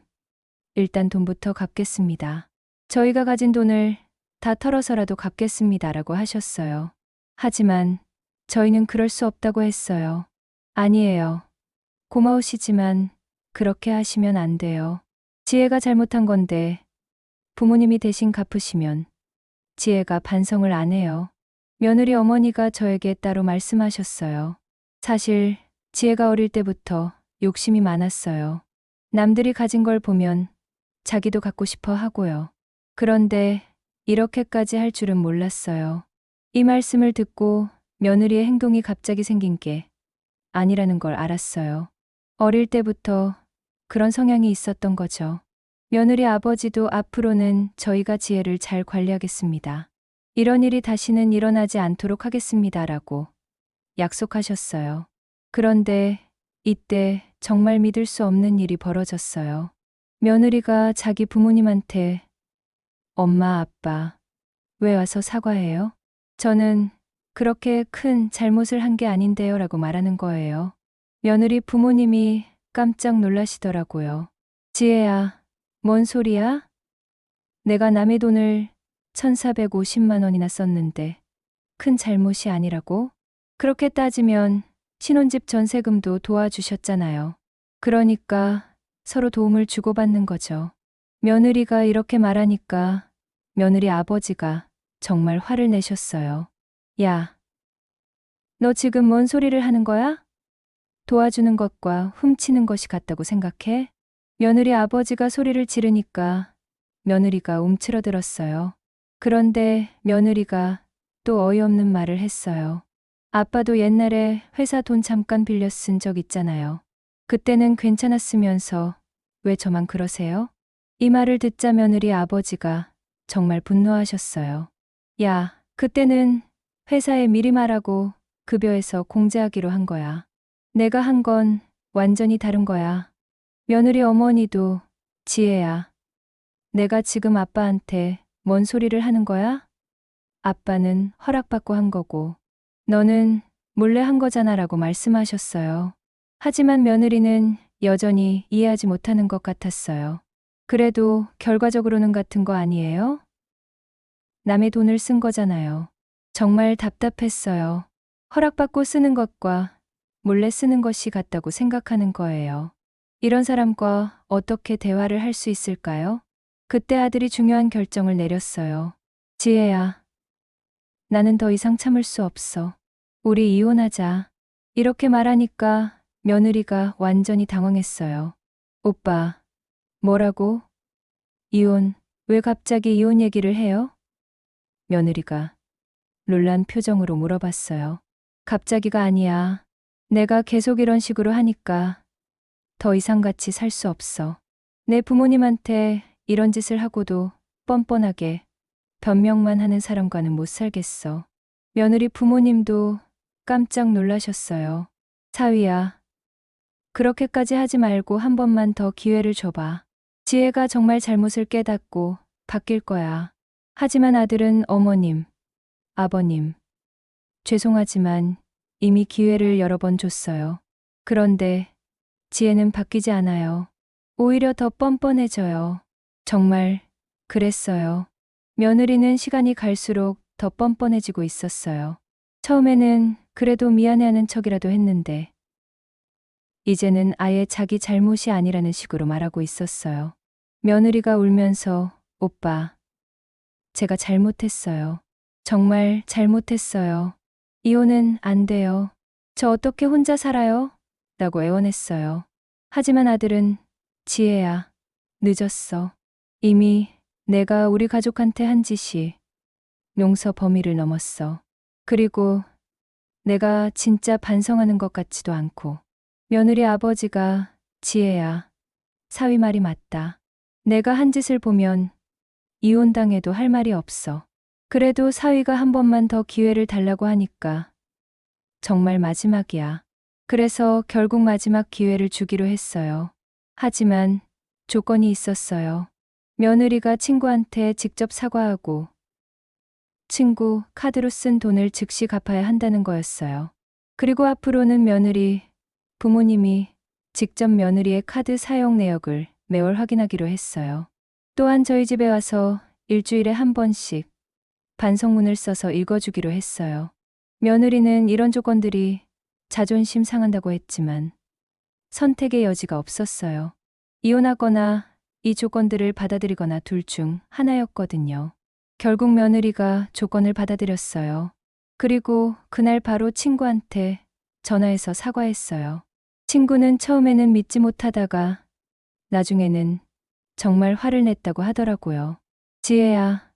일단 돈부터 갚겠습니다. 저희가 가진 돈을 다 털어서라도 갚겠습니다라고 하셨어요. 하지만 저희는 그럴 수 없다고 했어요. 아니에요. 고마우시지만 그렇게 하시면 안 돼요. 지혜가 잘못한 건데 부모님이 대신 갚으시면 지혜가 반성을 안 해요. 며느리 어머니가 저에게 따로 말씀하셨어요. 사실 지혜가 어릴 때부터 욕심이 많았어요. 남들이 가진 걸 보면 자기도 갖고 싶어 하고요. 그런데 이렇게까지 할 줄은 몰랐어요. 이 말씀을 듣고 며느리의 행동이 갑자기 생긴 게 아니라는 걸 알았어요. 어릴 때부터 그런 성향이 있었던 거죠. 며느리 아버지도 앞으로는 저희가 지혜를 잘 관리하겠습니다. 이런 일이 다시는 일어나지 않도록 하겠습니다라고 약속하셨어요. 그런데 이때 정말 믿을 수 없는 일이 벌어졌어요. 며느리가 자기 부모님한테 엄마, 아빠, 왜 와서 사과해요? 저는 그렇게 큰 잘못을 한 게 아닌데요 라고 말하는 거예요. 며느리 부모님이 깜짝 놀라시더라고요. 지혜야, 뭔 소리야? 내가 남의 돈을 1,450만 원이나 썼는데 큰 잘못이 아니라고? 그렇게 따지면 신혼집 전세금도 도와주셨잖아요. 그러니까 서로 도움을 주고받는 거죠. 며느리가 이렇게 말하니까 며느리 아버지가 정말 화를 내셨어요. 야, 너 지금 뭔 소리를 하는 거야? 도와주는 것과 훔치는 것이 같다고 생각해? 며느리 아버지가 소리를 지르니까 며느리가 움츠러들었어요. 그런데 며느리가 또 어이없는 말을 했어요. 아빠도 옛날에 회사 돈 잠깐 빌려 쓴 적 있잖아요. 그때는 괜찮았으면서 왜 저만 그러세요? 이 말을 듣자 며느리 아버지가 정말 분노하셨어요. 야, 그때는 회사에 미리 말하고 급여에서 공제하기로 한 거야. 내가 한 건 완전히 다른 거야. 며느리 어머니도 지혜야, 내가 지금 아빠한테 뭔 소리를 하는 거야? 아빠는 허락받고 한 거고 너는 몰래 한 거잖아 라고 말씀하셨어요. 하지만 며느리는 여전히 이해하지 못하는 것 같았어요. 그래도 결과적으로는 같은 거 아니에요? 남의 돈을 쓴 거잖아요. 정말 답답했어요. 허락받고 쓰는 것과 몰래 쓰는 것이 같다고 생각하는 거예요. 이런 사람과 어떻게 대화를 할 수 있을까요? 그때 아들이 중요한 결정을 내렸어요. 지혜야, 나는 더 이상 참을 수 없어. 우리 이혼하자. 이렇게 말하니까 며느리가 완전히 당황했어요. 오빠, 뭐라고? 이혼, 왜 갑자기 이혼 얘기를 해요? 며느리가 놀란 표정으로 물어봤어요. 갑자기가 아니야. 내가 계속 이런 식으로 하니까 더 이상 같이 살 수 없어. 내 부모님한테 이런 짓을 하고도 뻔뻔하게 변명만 하는 사람과는 못 살겠어. 며느리 부모님도 깜짝 놀라셨어요. 사위야, 그렇게까지 하지 말고 한 번만 더 기회를 줘봐. 지혜가 정말 잘못을 깨닫고 바뀔 거야. 하지만 아들은 어머님, 아버님, 죄송하지만 이미 기회를 여러 번 줬어요. 그런데 지혜는 바뀌지 않아요. 오히려 더 뻔뻔해져요. 정말 그랬어요. 며느리는 시간이 갈수록 더 뻔뻔해지고 있었어요. 처음에는 그래도 미안해하는 척이라도 했는데 이제는 아예 자기 잘못이 아니라는 식으로 말하고 있었어요. 며느리가 울면서 오빠, 제가 잘못했어요. 정말 잘못했어요. 이혼은 안 돼요. 저 어떻게 혼자 살아요? 라고 애원했어요. 하지만 아들은 지혜야, 늦었어. 이미 내가 우리 가족한테 한 짓이 용서 범위를 넘었어. 그리고 내가 진짜 반성하는 것 같지도 않고. 며느리 아버지가 지혜야, 사위 말이 맞다. 내가 한 짓을 보면 이혼당해도 할 말이 없어. 그래도 사위가 한 번만 더 기회를 달라고 하니까 정말 마지막이야. 그래서 결국 마지막 기회를 주기로 했어요. 하지만 조건이 있었어요. 며느리가 친구한테 직접 사과하고 친구 카드로 쓴 돈을 즉시 갚아야 한다는 거였어요. 그리고 앞으로는 며느리, 부모님이 직접 며느리의 카드 사용 내역을 매월 확인하기로 했어요. 또한 저희 집에 와서 일주일에 한 번씩 반성문을 써서 읽어주기로 했어요. 며느리는 이런 조건들이 자존심 상한다고 했지만 선택의 여지가 없었어요. 이혼하거나 이 조건들을 받아들이거나 둘 중 하나였거든요. 결국 며느리가 조건을 받아들였어요. 그리고 그날 바로 친구한테 전화해서 사과했어요. 친구는 처음에는 믿지 못하다가 나중에는 정말 화를 냈다고 하더라고요. 지혜야,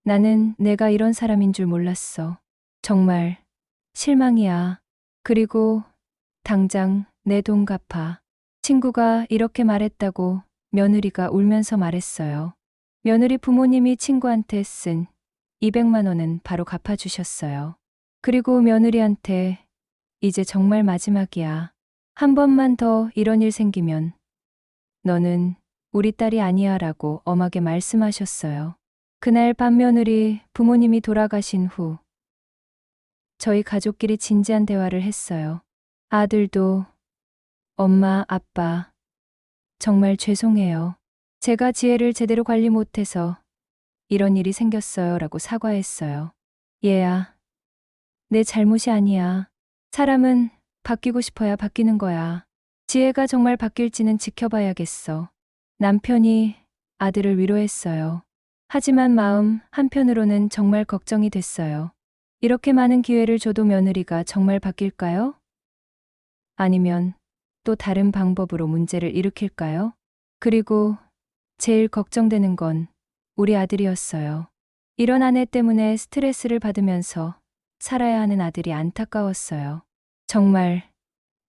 나는 내가 이런 사람인 줄 몰랐어. 정말 실망이야. 그리고 당장 내 돈 갚아. 친구가 이렇게 말했다고 며느리가 울면서 말했어요. 며느리 부모님이 친구한테 쓴 200만 원은 바로 갚아주셨어요. 그리고 며느리한테 이제 정말 마지막이야. 한 번만 더 이런 일 생기면 너는 우리 딸이 아니야 라고 엄하게 말씀하셨어요. 그날 밤 며느리 부모님이 돌아가신 후 저희 가족끼리 진지한 대화를 했어요. 아들도 엄마, 아빠, 정말 죄송해요. 제가 지혜를 제대로 관리 못해서 이런 일이 생겼어요 라고 사과했어요. 얘야, 내 잘못이 아니야. 사람은 바뀌고 싶어야 바뀌는 거야. 지혜가 정말 바뀔지는 지켜봐야겠어. 남편이 아들을 위로했어요. 하지만 마음 한편으로는 정말 걱정이 됐어요. 이렇게 많은 기회를 줘도 며느리가 정말 바뀔까요? 아니면 또 다른 방법으로 문제를 일으킬까요? 그리고 제일 걱정되는 건 우리 아들이었어요. 이런 아내 때문에 스트레스를 받으면서 살아야 하는 아들이 안타까웠어요. 정말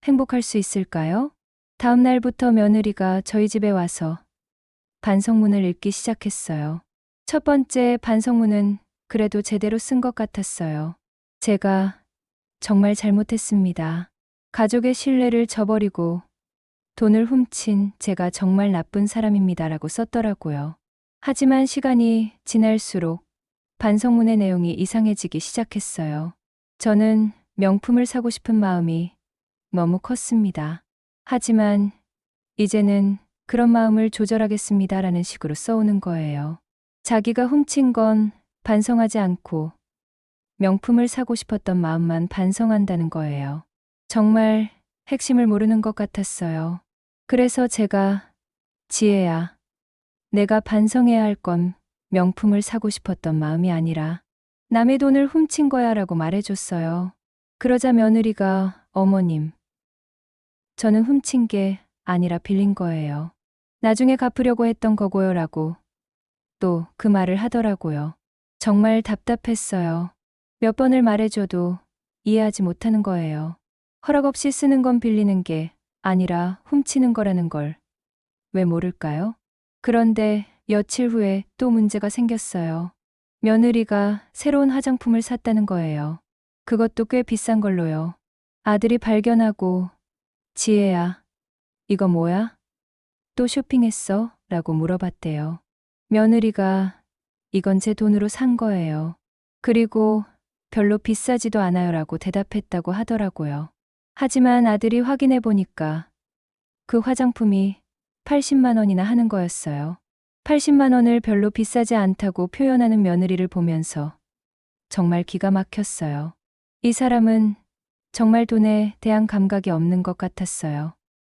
행복할 수 있을까요? 다음 날부터 며느리가 저희 집에 와서 반성문을 읽기 시작했어요. 첫 번째 반성문은 그래도 제대로 쓴 것 같았어요. 제가 정말 잘못했습니다. 가족의 신뢰를 저버리고 돈을 훔친 제가 정말 나쁜 사람입니다라고 썼더라고요. 하지만 시간이 지날수록 반성문의 내용이 이상해지기 시작했어요. 저는 명품을 사고 싶은 마음이 너무 컸습니다. 하지만 이제는 그런 마음을 조절하겠습니다라는 식으로 써오는 거예요. 자기가 훔친 건 반성하지 않고 명품을 사고 싶었던 마음만 반성한다는 거예요. 정말 핵심을 모르는 것 같았어요. 그래서 제가 지혜야, 내가 반성해야 할 건 명품을 사고 싶었던 마음이 아니라 남의 돈을 훔친 거야 라고 말해줬어요. 그러자 며느리가 어머님, 저는 훔친 게 아니라 빌린 거예요. 나중에 갚으려고 했던 거고요 라고 또 그 말을 하더라고요. 정말 답답했어요. 몇 번을 말해줘도 이해하지 못하는 거예요. 허락 없이 쓰는 건 빌리는 게 아니라 훔치는 거라는 걸 왜 모를까요? 그런데 며칠 후에 또 문제가 생겼어요. 며느리가 새로운 화장품을 샀다는 거예요. 그것도 꽤 비싼 걸로요. 아들이 발견하고 지혜야, 이거 뭐야? 또 쇼핑했어? 라고 물어봤대요. 며느리가 이건 제 돈으로 산 거예요. 그리고 별로 비싸지도 않아요 라고 대답했다고 하더라고요. 하지만 아들이 확인해 보니까 그 화장품이 80만 원이나 하는 거였어요. 80만 원을 별로 비싸지 않다고 표현하는 며느리를 보면서 정말 기가 막혔어요. 이 사람은 정말 돈에 대한 감각이 없는 것 같았어요.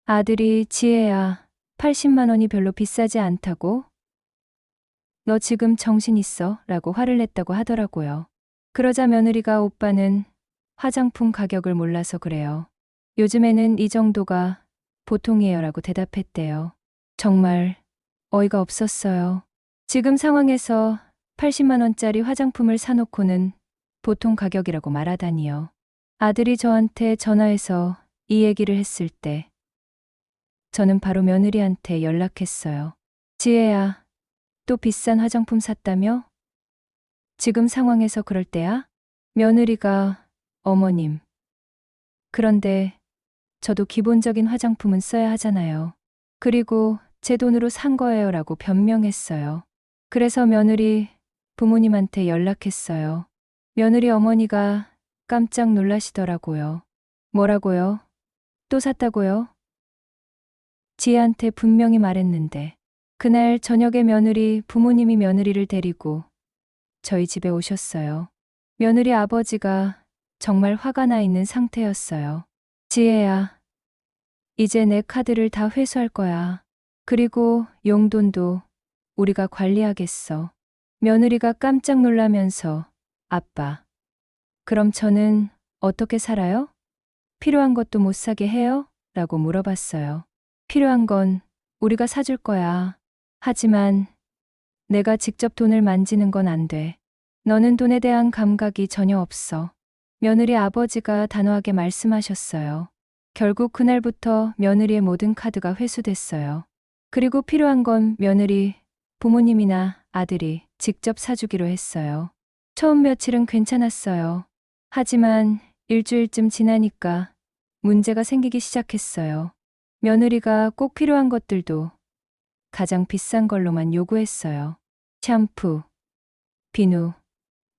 아들이 지혜야, 80만 원이 별로 비싸지 않다고? 너 지금 정신 있어? 라고 화를 냈다고 하더라고요. 그러자 며느리가 오빠는 화장품 가격을 몰라서 그래요. 요즘에는 이 정도가 보통이에요 라고 대답했대요. 정말 어이가 없었어요. 지금 상황에서 80만 원짜리 화장품을 사놓고는 보통 가격이라고 말하다니요. 아들이 저한테 전화해서 이 얘기를 했을 때 저는 바로 며느리한테 연락했어요. 지혜야, 또 비싼 화장품 샀다며? 지금 상황에서 그럴 때야? 며느리가 어머님, 그런데 저도 기본적인 화장품은 써야 하잖아요. 그리고 제 돈으로 산 거예요 라고 변명했어요. 그래서 며느리 부모님한테 연락했어요. 며느리 어머니가 깜짝 놀라시더라고요. 뭐라고요? 또 샀다고요? 지혜한테 분명히 말했는데. 그날 저녁에 부모님이 며느리를 데리고 저희 집에 오셨어요. 며느리 아버지가 정말 화가 나 있는 상태였어요. 지혜야, 이제 내 카드를 다 회수할 거야. 그리고 용돈도 우리가 관리하겠어. 며느리가 깜짝 놀라면서 아빠, 그럼 저는 어떻게 살아요? 필요한 것도 못 사게 해요? 라고 물어봤어요. 필요한 건 우리가 사줄 거야. 하지만 내가 직접 돈을 만지는 건 안 돼. 너는 돈에 대한 감각이 전혀 없어. 며느리 아버지가 단호하게 말씀하셨어요. 결국 그날부터 며느리의 모든 카드가 회수됐어요. 그리고 필요한 건 며느리, 부모님이나 아들이 직접 사주기로 했어요. 처음 며칠은 괜찮았어요. 하지만 일주일쯤 지나니까 문제가 생기기 시작했어요. 며느리가 꼭 필요한 것들도 가장 비싼 걸로만 요구했어요. 샴푸, 비누,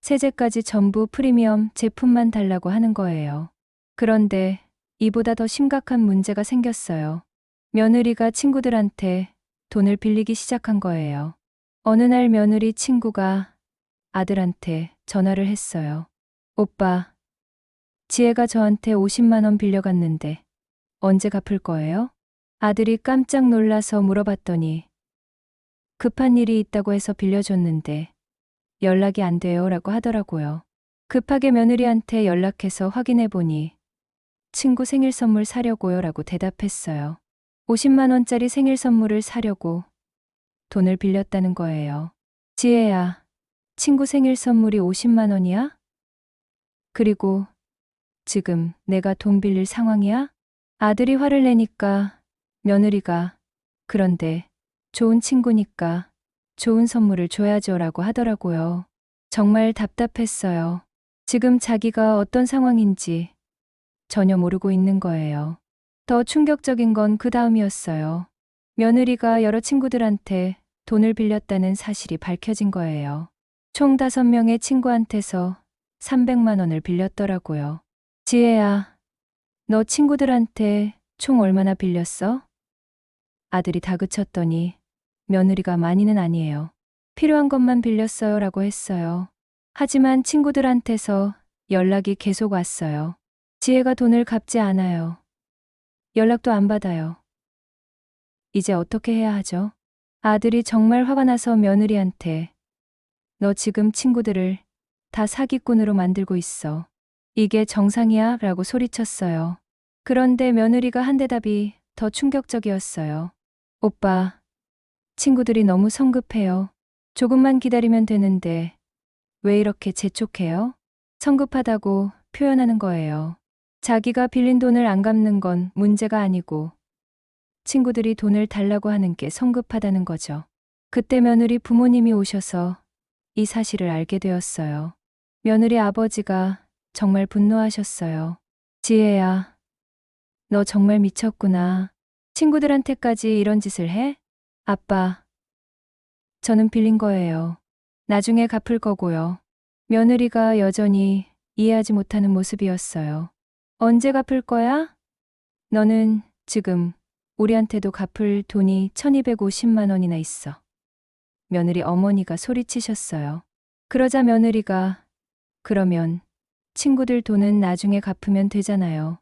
세제까지 전부 프리미엄 제품만 달라고 하는 거예요. 그런데 이보다 더 심각한 문제가 생겼어요. 며느리가 친구들한테 돈을 빌리기 시작한 거예요. 어느 날 며느리 친구가 아들한테 전화를 했어요. 오빠, 지혜가 저한테 50만 원 빌려갔는데 언제 갚을 거예요? 아들이 깜짝 놀라서 물어봤더니 급한 일이 있다고 해서 빌려줬는데 연락이 안 돼요 라고 하더라고요. 급하게 며느리한테 연락해서 확인해 보니 친구 생일 선물 사려고요 라고 대답했어요. 50만 원짜리 생일 선물을 사려고 돈을 빌렸다는 거예요. 지혜야, 친구 생일 선물이 50만 원이야? 그리고 지금 내가 돈 빌릴 상황이야? 아들이 화를 내니까 며느리가 그런데 좋은 친구니까 좋은 선물을 줘야죠 라고 하더라고요. 정말 답답했어요. 지금 자기가 어떤 상황인지 전혀 모르고 있는 거예요. 더 충격적인 건 그 다음이었어요. 며느리가 여러 친구들한테 돈을 빌렸다는 사실이 밝혀진 거예요. 총 5명의 친구한테서 300만 원을 빌렸더라고요. 지혜야, 너 친구들한테 총 얼마나 빌렸어? 아들이 다그쳤더니 며느리가 많이는 아니에요. 필요한 것만 빌렸어요 라고 했어요. 하지만 친구들한테서 연락이 계속 왔어요. 지혜가 돈을 갚지 않아요. 연락도 안 받아요. 이제 어떻게 해야 하죠? 아들이 정말 화가 나서 며느리한테 너 지금 친구들을 다 사기꾼으로 만들고 있어. 이게 정상이야? 라고 소리쳤어요. 그런데 며느리가 한 대답이 더 충격적이었어요. 오빠, 친구들이 너무 성급해요. 조금만 기다리면 되는데 왜 이렇게 재촉해요? 성급하다고 표현하는 거예요. 자기가 빌린 돈을 안 갚는 건 문제가 아니고 친구들이 돈을 달라고 하는 게 성급하다는 거죠. 그때 며느리 부모님이 오셔서 이 사실을 알게 되었어요. 며느리 아버지가 정말 분노하셨어요. 지혜야, 너 정말 미쳤구나. 친구들한테까지 이런 짓을 해? 아빠, 저는 빌린 거예요. 나중에 갚을 거고요. 며느리가 여전히 이해하지 못하는 모습이었어요. 언제 갚을 거야? 너는 지금 우리한테도 갚을 돈이 1250만 원이나 있어. 며느리 어머니가 소리치셨어요. 그러자 며느리가 그러면 친구들 돈은 나중에 갚으면 되잖아요.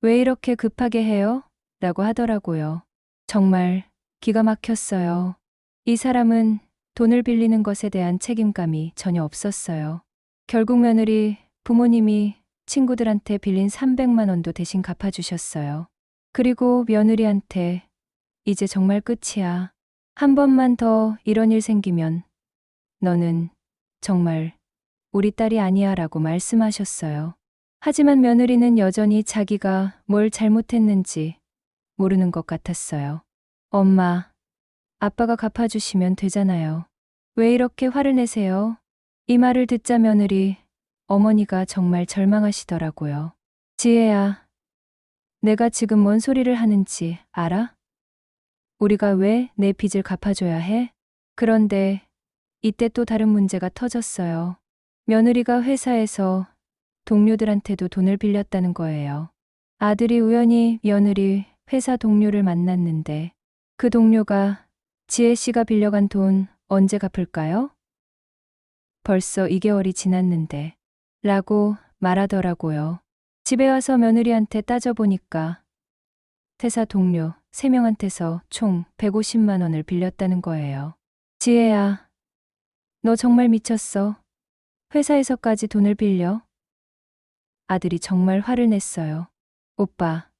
왜 이렇게 급하게 해요? 라고 하더라고요. 정말 기가 막혔어요. 이 사람은 돈을 빌리는 것에 대한 책임감이 전혀 없었어요. 결국 며느리 부모님이 친구들한테 빌린 300만 원도 대신 갚아주셨어요. 그리고 며느리한테 이제 정말 끝이야. 한 번만 더 이런 일 생기면 너는 정말 우리 딸이 아니야 라고 말씀하셨어요. 하지만 며느리는 여전히 자기가 뭘 잘못했는지 모르는 것 같았어요. 엄마, 아빠가 갚아주시면 되잖아요. 왜 이렇게 화를 내세요? 이 말을 듣자 며느리 어머니가 정말 절망하시더라고요. 지혜야, 내가 지금 뭔 소리를 하는지 알아? 우리가 왜 내 빚을 갚아줘야 해? 그런데 이때 또 다른 문제가 터졌어요. 며느리가 회사에서 동료들한테도 돈을 빌렸다는 거예요. 아들이 우연히 며느리 회사 동료를 만났는데 그 동료가 지혜 씨가 빌려간 돈 언제 갚을까요? 벌써 2개월이 지났는데 라고 말하더라고요. 집에 와서 며느리한테 따져보니까 회사 동료 3명한테서 총 150만 원을 빌렸다는 거예요. 지혜야, 너 정말 미쳤어. 회사에서까지 돈을 빌려? 아들이 정말 화를 냈어요. 오빠.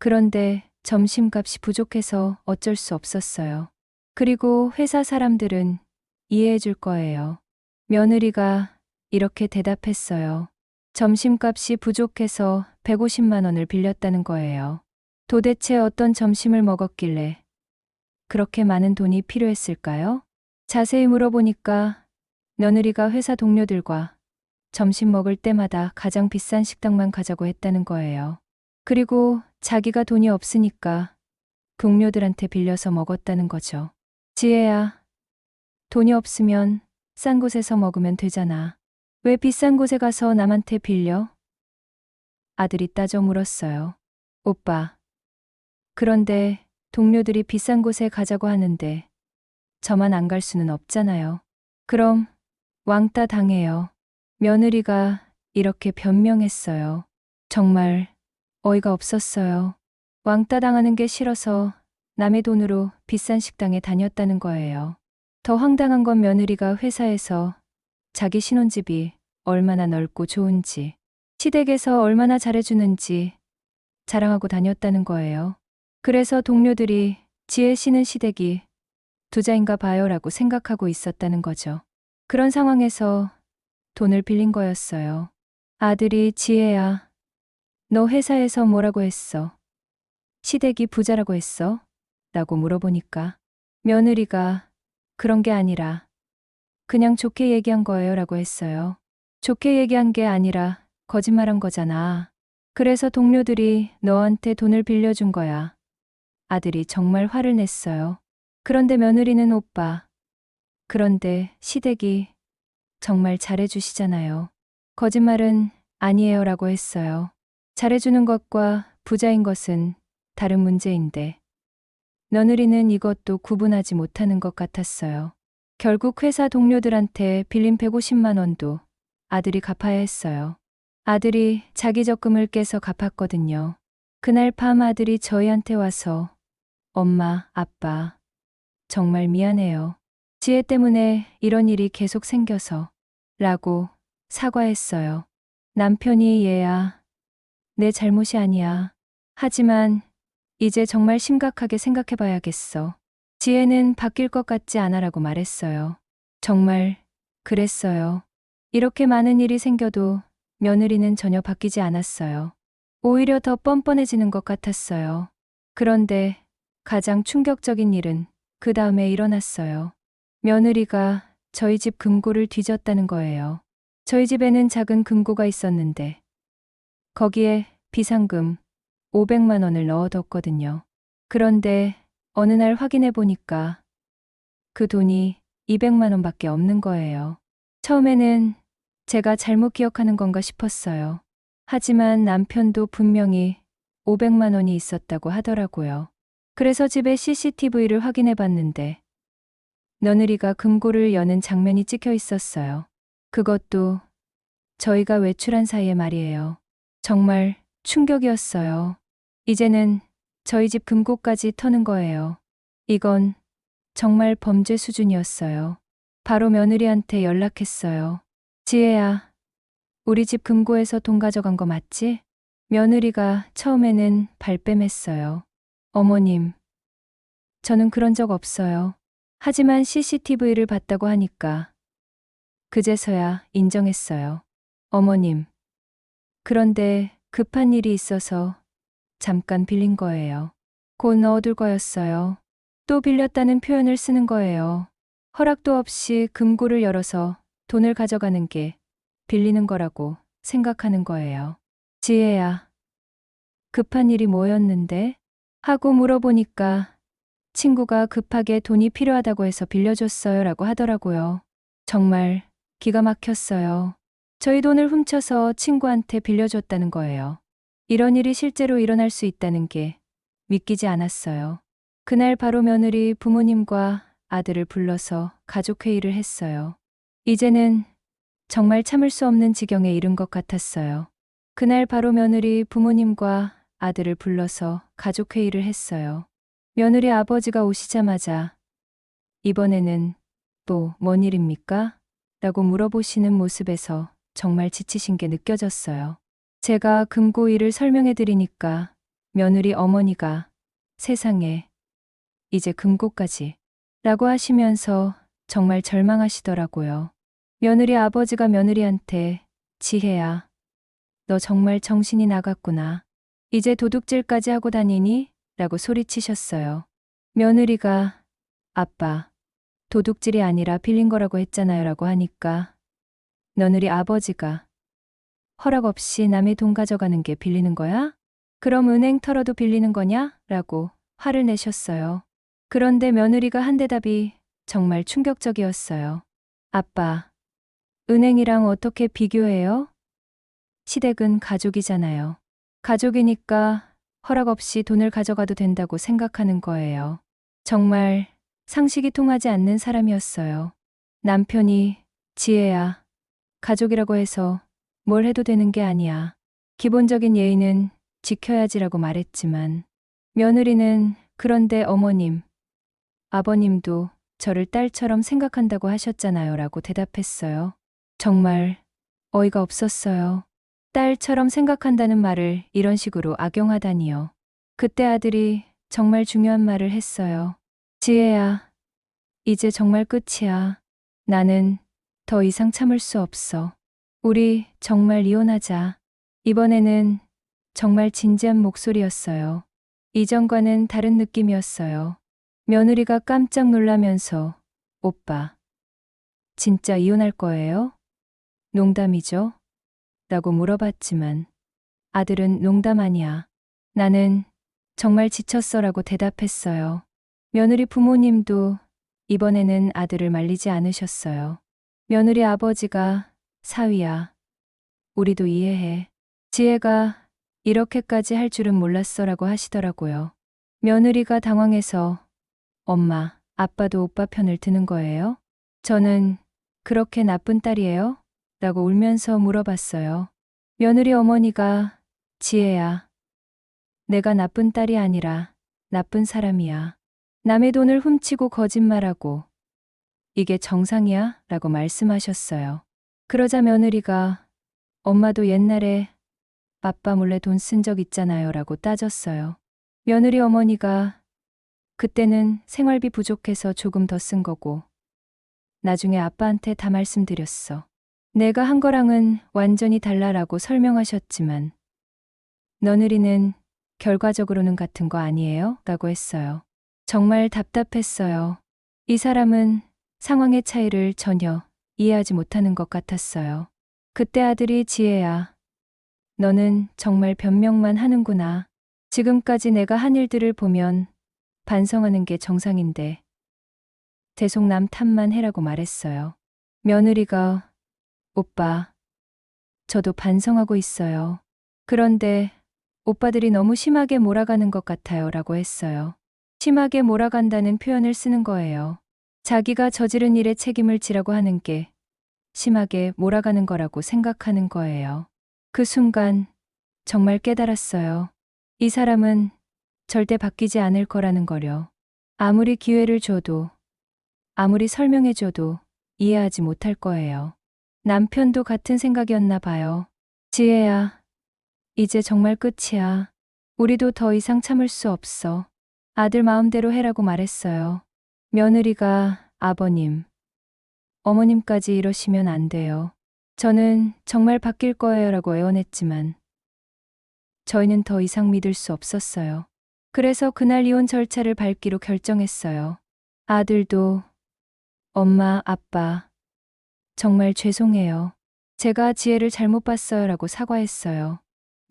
그런데 점심값이 부족해서 어쩔 수 없었어요. 그리고 회사 사람들은 이해해 줄 거예요. 며느리가 이렇게 대답했어요. 점심값이 부족해서 150만 원을 빌렸다는 거예요. 도대체 어떤 점심을 먹었길래 그렇게 많은 돈이 필요했을까요? 자세히 물어보니까 며느리가 회사 동료들과 점심 먹을 때마다 가장 비싼 식당만 가자고 했다는 거예요. 그리고 자기가 돈이 없으니까 동료들한테 빌려서 먹었다는 거죠. 지혜야, 돈이 없으면 싼 곳에서 먹으면 되잖아. 왜 비싼 곳에 가서 남한테 빌려? 아들이 따져 물었어요. 오빠. 그런데 동료들이 비싼 곳에 가자고 하는데 저만 안 갈 수는 없잖아요. 그럼 왕따 당해요. 며느리가 이렇게 변명했어요. 정말 어이가 없었어요. 왕따 당하는 게 싫어서 남의 돈으로 비싼 식당에 다녔다는 거예요. 더 황당한 건 며느리가 회사에서 자기 신혼집이 얼마나 넓고 좋은지, 시댁에서 얼마나 잘해주는지 자랑하고 다녔다는 거예요. 그래서 동료들이 지혜 씨는 시댁이 부자인가 봐요라고 생각하고 있었다는 거죠. 그런 상황에서 돈을 빌린 거였어요. 아들이 지혜야, 너 회사에서 뭐라고 했어? 시댁이 부자라고 했어? 라고 물어보니까 며느리가 그런 게 아니라 그냥 좋게 얘기한 거예요 라고 했어요. 좋게 얘기한 게 아니라 거짓말한 거잖아. 그래서 동료들이 너한테 돈을 빌려준 거야. 아들이 정말 화를 냈어요. 그런데 며느리는 오빠. 그런데 시댁이 정말 잘해주시잖아요. 거짓말은 아니에요 라고 했어요. 잘해주는 것과 부자인 것은 다른 문제인데 며느리는 이것도 구분하지 못하는 것 같았어요. 결국 회사 동료들한테 빌린 150만 원도 아들이 갚아야 했어요. 아들이 자기 적금을 깨서 갚았거든요. 그날 밤 아들이 저희한테 와서 엄마, 아빠, 정말 미안해요. 지혜 때문에 이런 일이 계속 생겨서 라고 사과했어요. 남편이 얘야, 내 잘못이 아니야. 하지만 이제 정말 심각하게 생각해봐야겠어. 지혜는 바뀔 것 같지 않아라고 말했어요. 정말 그랬어요. 이렇게 많은 일이 생겨도 며느리는 전혀 바뀌지 않았어요. 오히려 더 뻔뻔해지는 것 같았어요. 그런데 가장 충격적인 일은 그 다음에 일어났어요. 며느리가 저희 집 금고를 뒤졌다는 거예요. 저희 집에는 작은 금고가 있었는데 거기에 비상금 500만 원을 넣어뒀거든요. 그런데 어느 날 확인해 보니까 그 돈이 200만 원밖에 없는 거예요. 처음에는 제가 잘못 기억하는 건가 싶었어요. 하지만 남편도 분명히 500만 원이 있었다고 하더라고요. 그래서 집에 CCTV를 확인해 봤는데 며느리가 금고를 여는 장면이 찍혀 있었어요. 그것도 저희가 외출한 사이에 말이에요. 정말 충격이었어요. 이제는 저희 집 금고까지 터는 거예요. 이건 정말 범죄 수준이었어요. 바로 며느리한테 연락했어요. 지혜야, 우리 집 금고에서 돈 가져간 거 맞지? 며느리가 처음에는 발뺌했어요. 어머님, 저는 그런 적 없어요. 하지만 CCTV를 봤다고 하니까 그제서야 인정했어요. 어머님, 그런데 급한 일이 있어서 잠깐 빌린 거예요. 곧 넣어둘 거였어요. 또 빌렸다는 표현을 쓰는 거예요. 허락도 없이 금고를 열어서 돈을 가져가는 게 빌리는 거라고 생각하는 거예요. 지혜야, 급한 일이 뭐였는데? 하고 물어보니까 친구가 급하게 돈이 필요하다고 해서 빌려줬어요 라고 하더라고요. 정말 기가 막혔어요. 저희 돈을 훔쳐서 친구한테 빌려줬다는 거예요. 이런 일이 실제로 일어날 수 있다는 게 믿기지 않았어요. 그날 바로 며느리 부모님과 아들을 불러서 가족회의를 했어요. 이제는 정말 참을 수 없는 지경에 이른 것 같았어요. 그날 바로 며느리 부모님과 아들을 불러서 가족회의를 했어요. 며느리 아버지가 오시자마자 이번에는 또 뭔 일입니까? 라고 물어보시는 모습에서 정말 지치신 게 느껴졌어요. 제가 금고일을 설명해 드리니까 며느리 어머니가 세상에 이제 금고까지 라고 하시면서 정말 절망하시더라고요. 며느리 아버지가 며느리한테 지혜야, 너 정말 정신이 나갔구나. 이제 도둑질까지 하고 다니니? 라고 소리치셨어요. 며느리가 아빠, 도둑질이 아니라 빌린 거라고 했잖아요 라고 하니까 며느리 아버지가 허락 없이 남의 돈 가져가는 게 빌리는 거야? 그럼 은행 털어도 빌리는 거냐? 라고 화를 내셨어요. 그런데 며느리가 한 대답이 정말 충격적이었어요. 아빠, 은행이랑 어떻게 비교해요? 시댁은 가족이잖아요. 가족이니까 허락 없이 돈을 가져가도 된다고 생각하는 거예요. 정말 상식이 통하지 않는 사람이었어요. 남편이 지혜야, 가족이라고 해서 뭘 해도 되는 게 아니야. 기본적인 예의는 지켜야지라고 말했지만 며느리는 그런데 어머님, 아버님도 저를 딸처럼 생각한다고 하셨잖아요 라고 대답했어요. 정말 어이가 없었어요. 딸처럼 생각한다는 말을 이런 식으로 악용하다니요. 그때 아들이 정말 중요한 말을 했어요. 지혜야, 이제 정말 끝이야. 나는 더 이상 참을 수 없어. 우리 정말 이혼하자. 이번에는 정말 진지한 목소리였어요. 이전과는 다른 느낌이었어요. 며느리가 깜짝 놀라면서 오빠, 진짜 이혼할 거예요? 농담이죠? 라고 물어봤지만 아들은 농담 아니야. 나는 정말 지쳤어 라고 대답했어요. 며느리 부모님도 이번에는 아들을 말리지 않으셨어요. 며느리 아버지가 사위야, 우리도 이해해. 지혜가 이렇게까지 할 줄은 몰랐어 라고 하시더라고요. 며느리가 당황해서 엄마, 아빠도 오빠 편을 드는 거예요? 저는 그렇게 나쁜 딸이에요? 라고 울면서 물어봤어요. 며느리 어머니가 지혜야, 내가 나쁜 딸이 아니라 나쁜 사람이야. 남의 돈을 훔치고 거짓말하고 이게 정상이야? 라고 말씀하셨어요. 그러자 며느리가 엄마도 옛날에 아빠 몰래 돈 쓴 적 있잖아요 라고 따졌어요. 며느리 어머니가 그때는 생활비 부족해서 조금 더 쓴 거고 나중에 아빠한테 다 말씀드렸어. 내가 한 거랑은 완전히 달라라고 설명하셨지만 며느리는 결과적으로는 같은 거 아니에요? 라고 했어요. 정말 답답했어요. 이 사람은 상황의 차이를 전혀 이해하지 못하는 것 같았어요. 그때 아들이 지혜야, 너는 정말 변명만 하는구나. 지금까지 내가 한 일들을 보면 반성하는 게 정상인데 대속남 탓만 해라고 말했어요. 며느리가 오빠, 저도 반성하고 있어요. 그런데 오빠들이 너무 심하게 몰아가는 것 같아요 라고 했어요. 심하게 몰아간다는 표현을 쓰는 거예요. 자기가 저지른 일에 책임을 지라고 하는 게 심하게 몰아가는 거라고 생각하는 거예요. 그 순간 정말 깨달았어요. 이 사람은 절대 바뀌지 않을 거라는 거려. 아무리 기회를 줘도, 아무리 설명해줘도 이해하지 못할 거예요. 남편도 같은 생각이었나 봐요. 지혜야, 이제 정말 끝이야. 우리도 더 이상 참을 수 없어. 아들 마음대로 해라고 말했어요. 며느리가 아버님, 어머님까지 이러시면 안 돼요. 저는 정말 바뀔 거예요 라고 애원했지만 저희는 더 이상 믿을 수 없었어요. 그래서 그날 이혼 절차를 밟기로 결정했어요. 아들도 엄마, 아빠, 정말 죄송해요. 제가 지혜를 잘못 봤어요 라고 사과했어요.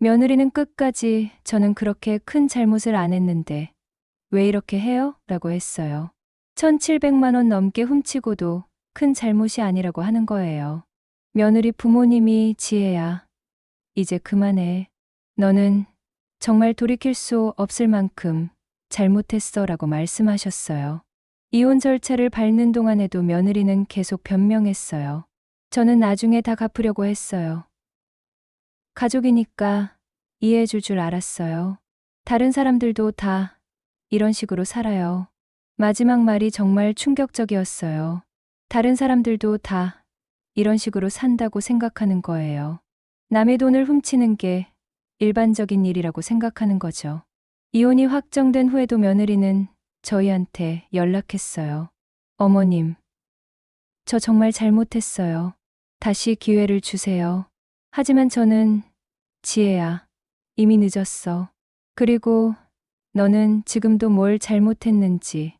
며느리는 끝까지 저는 그렇게 큰 잘못을 안 했는데 왜 이렇게 해요? 라고 했어요. 1,700만 원 넘게 훔치고도 큰 잘못이 아니라고 하는 거예요. 며느리 부모님이 지혜야, 이제 그만해. 너는 정말 돌이킬 수 없을 만큼 잘못했어 라고 말씀하셨어요. 이혼 절차를 밟는 동안에도 며느리는 계속 변명했어요. 저는 나중에 다 갚으려고 했어요. 가족이니까 이해해줄 줄 알았어요. 다른 사람들도 다 이런 식으로 살아요. 마지막 말이 정말 충격적이었어요. 다른 사람들도 다 이런 식으로 산다고 생각하는 거예요. 남의 돈을 훔치는 게 일반적인 일이라고 생각하는 거죠. 이혼이 확정된 후에도 며느리는 저희한테 연락했어요. 어머님, 저 정말 잘못했어요. 다시 기회를 주세요. 하지만 저는 지혜야, 이미 늦었어. 그리고 너는 지금도 뭘 잘못했는지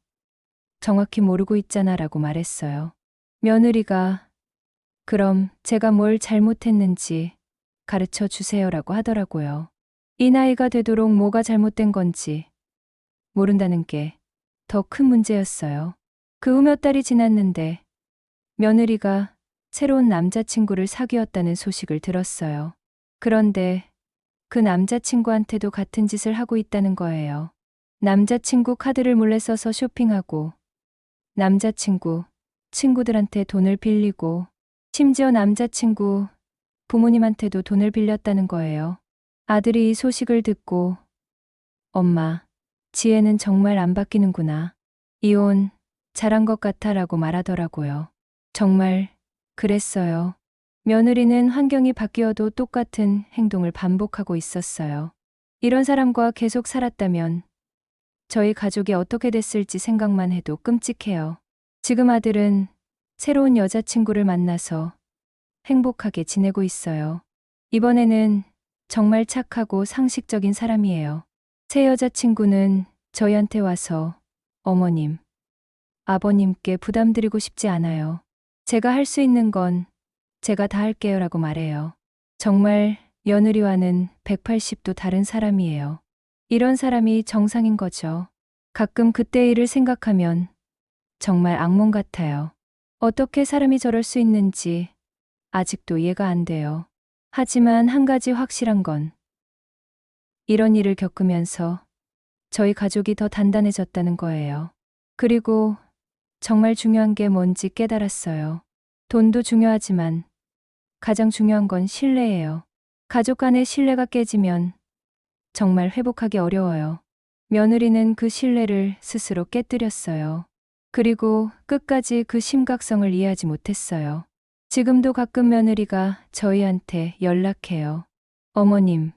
정확히 모르고 있잖아 라고 말했어요. 며느리가 그럼 제가 뭘 잘못했는지 가르쳐 주세요라고 하더라고요. 이 나이가 되도록 뭐가 잘못된 건지 모른다는 게 더 큰 문제였어요. 그 후 몇 달이 지났는데 며느리가 새로운 남자친구를 사귀었다는 소식을 들었어요. 그런데 그 남자친구한테도 같은 짓을 하고 있다는 거예요. 남자친구 카드를 몰래 써서 쇼핑하고 남자친구 친구들한테 돈을 빌리고 심지어 남자친구 부모님한테도 돈을 빌렸다는 거예요. 아들이 이 소식을 듣고 엄마, 지혜는 정말 안 바뀌는구나. 이혼 잘한 것 같아 라고 말하더라고요. 정말 그랬어요. 며느리는 환경이 바뀌어도 똑같은 행동을 반복하고 있었어요. 이런 사람과 계속 살았다면 저희 가족이 어떻게 됐을지 생각만 해도 끔찍해요. 지금 아들은 새로운 여자친구를 만나서 행복하게 지내고 있어요. 이번에는 정말 착하고 상식적인 사람이에요. 새 여자친구는 저희한테 와서 어머님, 아버님께 부담드리고 싶지 않아요. 제가 할 수 있는 건 제가 다 할게요 라고 말해요. 정말 며느리와는 180도 다른 사람이에요. 이런 사람이 정상인 거죠. 가끔 그때 일을 생각하면 정말 악몽 같아요. 어떻게 사람이 저럴 수 있는지 아직도 이해가 안 돼요. 하지만 한 가지 확실한 건 이런 일을 겪으면서 저희 가족이 더 단단해졌다는 거예요. 그리고 정말 중요한 게 뭔지 깨달았어요. 돈도 중요하지만 가장 중요한 건 신뢰예요. 가족 간의 신뢰가 깨지면 정말 회복하기 어려워요. 며느리는 그 신뢰를 스스로 깨뜨렸어요. 그리고 끝까지 그 심각성을 이해하지 못했어요. 지금도 가끔 며느리가 저희한테 연락해요. 어머님,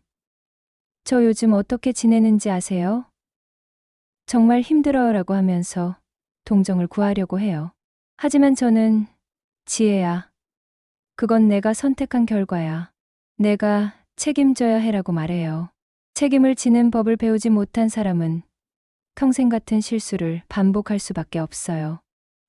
저 요즘 어떻게 지내는지 아세요? 정말 힘들어요 라고 하면서 동정을 구하려고 해요. 하지만 저는 지혜야, 그건 내가 선택한 결과야. 내가 책임져야 해라고 말해요. 책임을 지는 법을 배우지 못한 사람은 평생 같은 실수를 반복할 수밖에 없어요.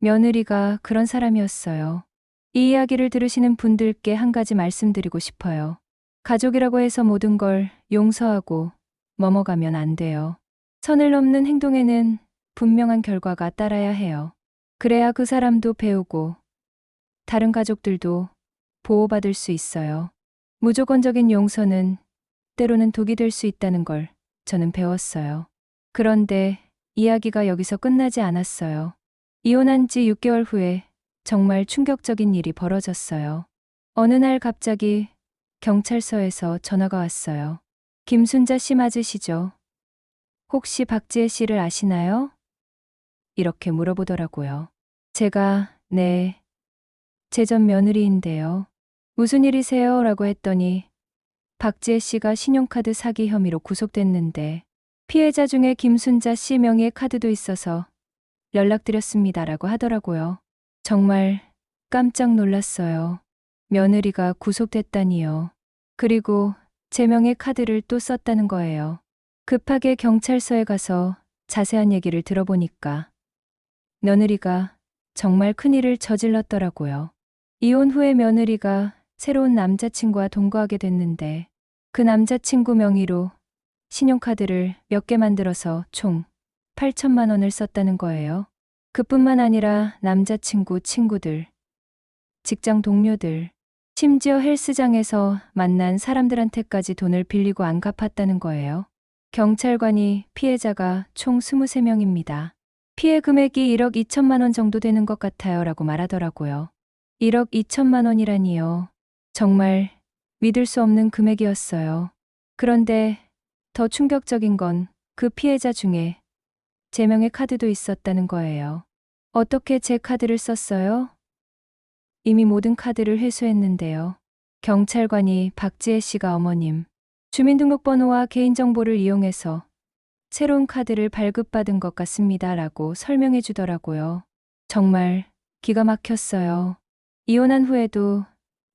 며느리가 그런 사람이었어요. 이 이야기를 들으시는 분들께 한 가지 말씀드리고 싶어요. 가족이라고 해서 모든 걸 용서하고 넘어가면 안 돼요. 선을 넘는 행동에는 분명한 결과가 따라야 해요. 그래야 그 사람도 배우고 다른 가족들도 보호받을 수 있어요. 무조건적인 용서는 때로는 독이 될 수 있다는 걸 저는 배웠어요. 그런데 이야기가 여기서 끝나지 않았어요. 이혼한 지 6개월 후에 정말 충격적인 일이 벌어졌어요. 어느 날 갑자기 경찰서에서 전화가 왔어요. 김순자 씨 맞으시죠? 혹시 박지혜 씨를 아시나요? 이렇게 물어보더라고요. 제가 네, 제 전 며느리인데요. 무슨 일이세요? 라고 했더니 박지혜 씨가 신용카드 사기 혐의로 구속됐는데 피해자 중에 김순자 씨 명의의 카드도 있어서 연락드렸습니다 라고 하더라고요. 정말 깜짝 놀랐어요. 며느리가 구속됐다니요. 그리고 제 명의 카드를 또 썼다는 거예요. 급하게 경찰서에 가서 자세한 얘기를 들어보니까 며느리가 정말 큰일을 저질렀더라고요. 이혼 후에 며느리가 새로운 남자친구와 동거하게 됐는데 그 남자친구 명의로 신용카드를 몇 개 만들어서 총 8천만 원을 썼다는 거예요. 그뿐만 아니라 남자친구, 친구들, 직장 동료들, 심지어 헬스장에서 만난 사람들한테까지 돈을 빌리고 안 갚았다는 거예요. 경찰관이 피해자가 총 23명입니다. 피해 금액이 1억 2천만 원 정도 되는 것 같아요 라고 말하더라고요. 1억 2천만 원이라니요. 정말 믿을 수 없는 금액이었어요. 그런데 더 충격적인 건 그 피해자 중에 제 명의 카드도 있었다는 거예요. 어떻게 제 카드를 썼어요? 이미 모든 카드를 회수했는데요. 경찰관이 박지혜 씨가 어머님 주민등록번호와 개인정보를 이용해서 새로운 카드를 발급받은 것 같습니다 라고 설명해 주더라고요. 정말 기가 막혔어요. 이혼한 후에도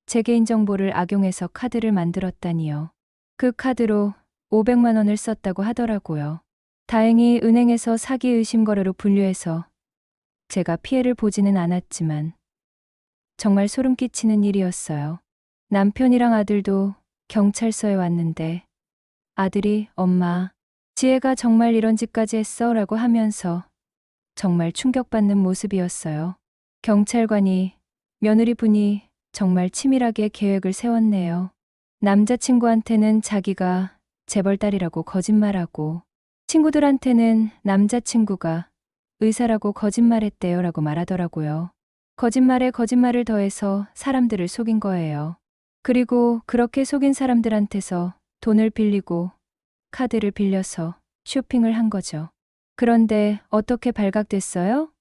제 개인정보를 악용해서 카드를 만들었다니요. 그 카드로 500만 원을 썼다고 하더라고요. 다행히 은행에서 사기 의심 거래로 분류해서 제가 피해를 보지는 않았지만 정말 소름 끼치는 일이었어요. 남편이랑 아들도 경찰서에 왔는데 아들이 엄마, 지혜가 정말 이런 짓까지 했어? 라고 하면서 정말 충격받는 모습이었어요. 경찰관이 며느리분이 정말 치밀하게 계획을 세웠네요. 남자친구한테는 자기가 재벌딸이라고 거짓말하고 친구들한테는 남자친구가 의사라고 거짓말했대요 라고 말하더라고요. 거짓말에 거짓말을 더해서 사람들을 속인 거예요. 그리고 그렇게 속인 사람들한테서 돈을 빌리고 카드를 빌려서 쇼핑을 한 거죠. 그런데 어떻게 발각됐어요?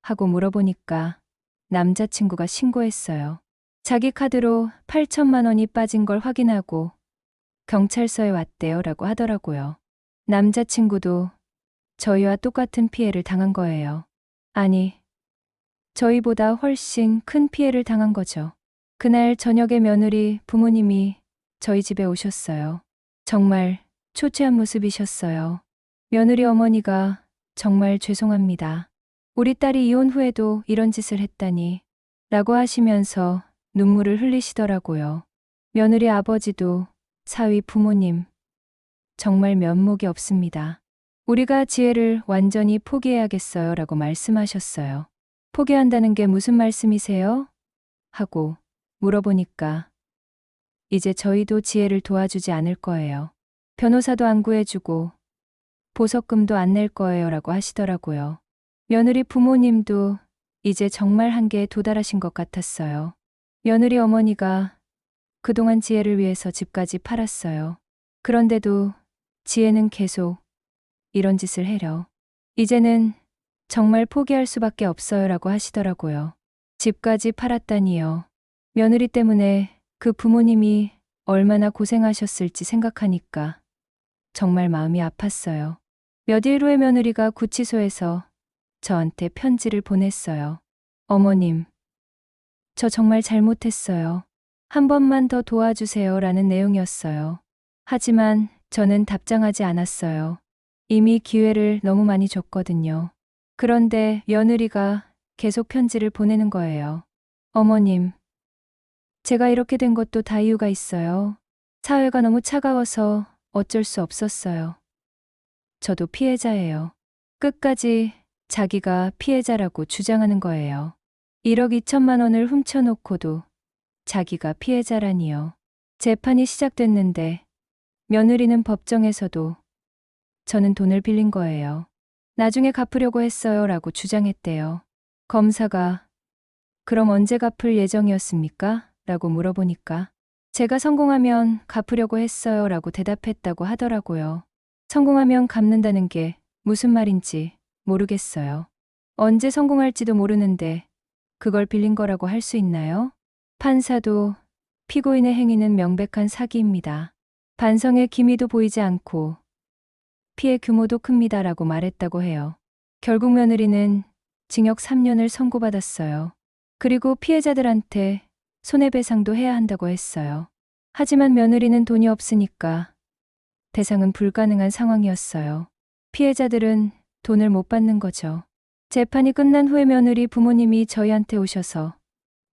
하고 물어보니까 남자친구가 신고했어요. 자기 카드로 8천만 원이 빠진 걸 확인하고 경찰서에 왔대요 라고 하더라고요. 남자친구도 저희와 똑같은 피해를 당한 거예요. 아니, 저희보다 훨씬 큰 피해를 당한 거죠. 그날 저녁에 며느리 부모님이 저희 집에 오셨어요. 정말 초췌한 모습이셨어요. 며느리 어머니가 정말 죄송합니다. 우리 딸이 이혼 후에도 이런 짓을 했다니 라고 하시면서 눈물을 흘리시더라고요. 며느리 아버지도 사위 부모님 정말 면목이 없습니다. 우리가 지혜를 완전히 포기해야겠어요 라고 말씀하셨어요. 포기한다는 게 무슨 말씀이세요? 하고 물어보니까 이제 저희도 지혜를 도와주지 않을 거예요. 변호사도 안 구해주고 보석금도 안 낼 거예요 라고 하시더라고요. 며느리 부모님도 이제 정말 한계에 도달하신 것 같았어요. 며느리 어머니가 그동안 지혜를 위해서 집까지 팔았어요. 그런데도 지혜는 계속 이런 짓을 해려. 이제는 정말 포기할 수밖에 없어요 라고 하시더라고요. 집까지 팔았다니요. 며느리 때문에 그 부모님이 얼마나 고생하셨을지 생각하니까 정말 마음이 아팠어요. 몇 일 후에 며느리가 구치소에서 저한테 편지를 보냈어요. 어머님, 저 정말 잘못했어요. 한 번만 더 도와주세요 라는 내용이었어요. 하지만 저는 답장하지 않았어요. 이미 기회를 너무 많이 줬거든요. 그런데 며느리가 계속 편지를 보내는 거예요. 어머님, 제가 이렇게 된 것도 다 이유가 있어요. 사회가 너무 차가워서 어쩔 수 없었어요. 저도 피해자예요. 끝까지 자기가 피해자라고 주장하는 거예요. 1억 2천만 원을 훔쳐놓고도 자기가 피해자라니요. 재판이 시작됐는데 며느리는 법정에서도 저는 돈을 빌린 거예요. 나중에 갚으려고 했어요 라고 주장했대요. 검사가 그럼 언제 갚을 예정이었습니까? 라고 물어보니까 제가 성공하면 갚으려고 했어요 라고 대답했다고 하더라고요. 성공하면 갚는다는 게 무슨 말인지 모르겠어요. 언제 성공할지도 모르는데 그걸 빌린 거라고 할 수 있나요? 판사도 피고인의 행위는 명백한 사기입니다. 반성의 기미도 보이지 않고 피해 규모도 큽니다 라고 말했다고 해요. 결국 며느리는 징역 3년을 선고받았어요. 그리고 피해자들한테 손해배상도 해야 한다고 했어요. 하지만 며느리는 돈이 없으니까 배상은 불가능한 상황이었어요. 피해자들은 돈을 못 받는 거죠. 재판이 끝난 후에 며느리 부모님이 저희한테 오셔서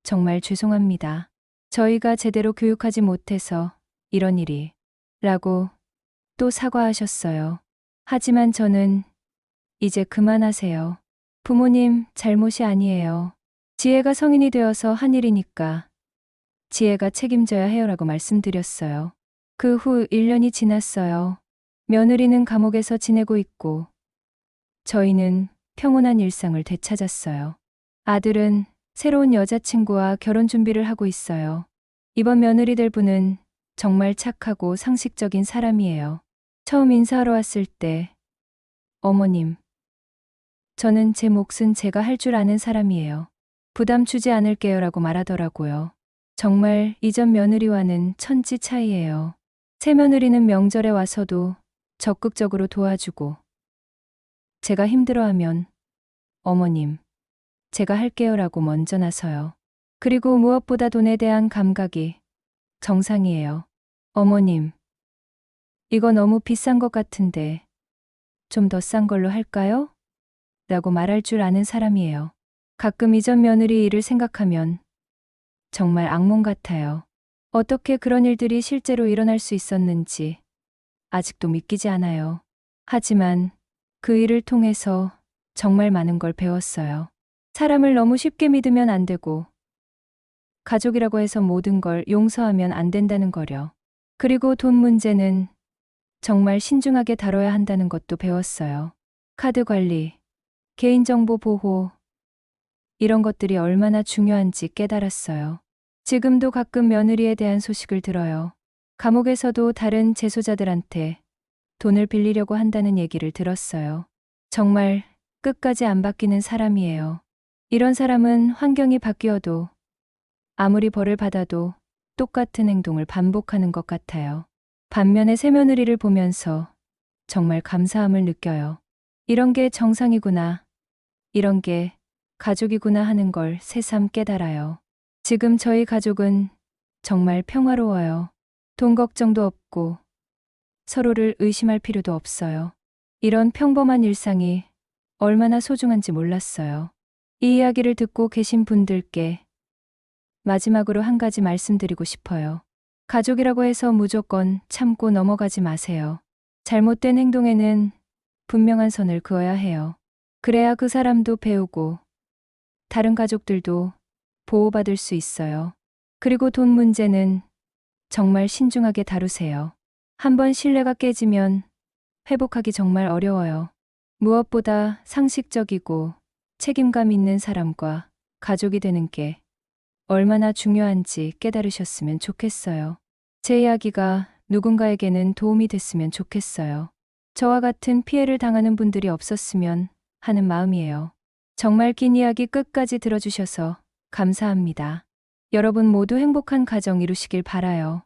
정말 죄송합니다. 저희가 제대로 교육하지 못해서 이런 일이 라고 또 사과하셨어요. 하지만 저는 이제 그만하세요. 부모님 잘못이 아니에요. 지혜가 성인이 되어서 한 일이니까 지혜가 책임져야 해요라고 말씀드렸어요. 그 후 1년이 지났어요. 며느리는 감옥에서 지내고 있고 저희는 평온한 일상을 되찾았어요. 아들은 새로운 여자친구와 결혼 준비를 하고 있어요. 이번 며느리 될 분은 정말 착하고 상식적인 사람이에요. 처음 인사하러 왔을 때 어머님, 저는 제 몫은 제가 할 줄 아는 사람이에요. 부담 주지 않을게요라고 말하더라고요. 정말 이전 며느리와는 천지 차이예요. 새 며느리는 명절에 와서도 적극적으로 도와주고 제가 힘들어하면 어머님, 제가 할게요라고 먼저 나서요. 그리고 무엇보다 돈에 대한 감각이 정상이에요. 어머님, 이거 너무 비싼 것 같은데 좀 더 싼 걸로 할까요? 라고 말할 줄 아는 사람이에요. 가끔 이전 며느리 일을 생각하면 정말 악몽 같아요. 어떻게 그런 일들이 실제로 일어날 수 있었는지 아직도 믿기지 않아요. 하지만 그 일을 통해서 정말 많은 걸 배웠어요. 사람을 너무 쉽게 믿으면 안 되고 가족이라고 해서 모든 걸 용서하면 안 된다는 거려. 그리고 돈 문제는 정말 신중하게 다뤄야 한다는 것도 배웠어요. 카드 관리, 개인정보 보호, 이런 것들이 얼마나 중요한지 깨달았어요. 지금도 가끔 며느리에 대한 소식을 들어요. 감옥에서도 다른 재소자들한테 돈을 빌리려고 한다는 얘기를 들었어요. 정말 끝까지 안 바뀌는 사람이에요. 이런 사람은 환경이 바뀌어도 아무리 벌을 받아도 똑같은 행동을 반복하는 것 같아요. 반면에 새며느리를 보면서 정말 감사함을 느껴요. 이런 게 정상이구나. 이런 게 가족이구나 하는 걸 새삼 깨달아요. 지금 저희 가족은 정말 평화로워요. 돈 걱정도 없고 서로를 의심할 필요도 없어요. 이런 평범한 일상이 얼마나 소중한지 몰랐어요. 이 이야기를 듣고 계신 분들께 마지막으로 한 가지 말씀드리고 싶어요. 가족이라고 해서 무조건 참고 넘어가지 마세요. 잘못된 행동에는 분명한 선을 그어야 해요. 그래야 그 사람도 배우고 다른 가족들도 보호받을 수 있어요. 그리고 돈 문제는 정말 신중하게 다루세요. 한번 신뢰가 깨지면 회복하기 정말 어려워요. 무엇보다 상식적이고 책임감 있는 사람과 가족이 되는 게 얼마나 중요한지 깨달으셨으면 좋겠어요. 제 이야기가 누군가에게는 도움이 됐으면 좋겠어요. 저와 같은 피해를 당하는 분들이 없었으면 하는 마음이에요. 정말 긴 이야기 끝까지 들어주셔서 감사합니다. 여러분 모두 행복한 가정 이루시길 바라요.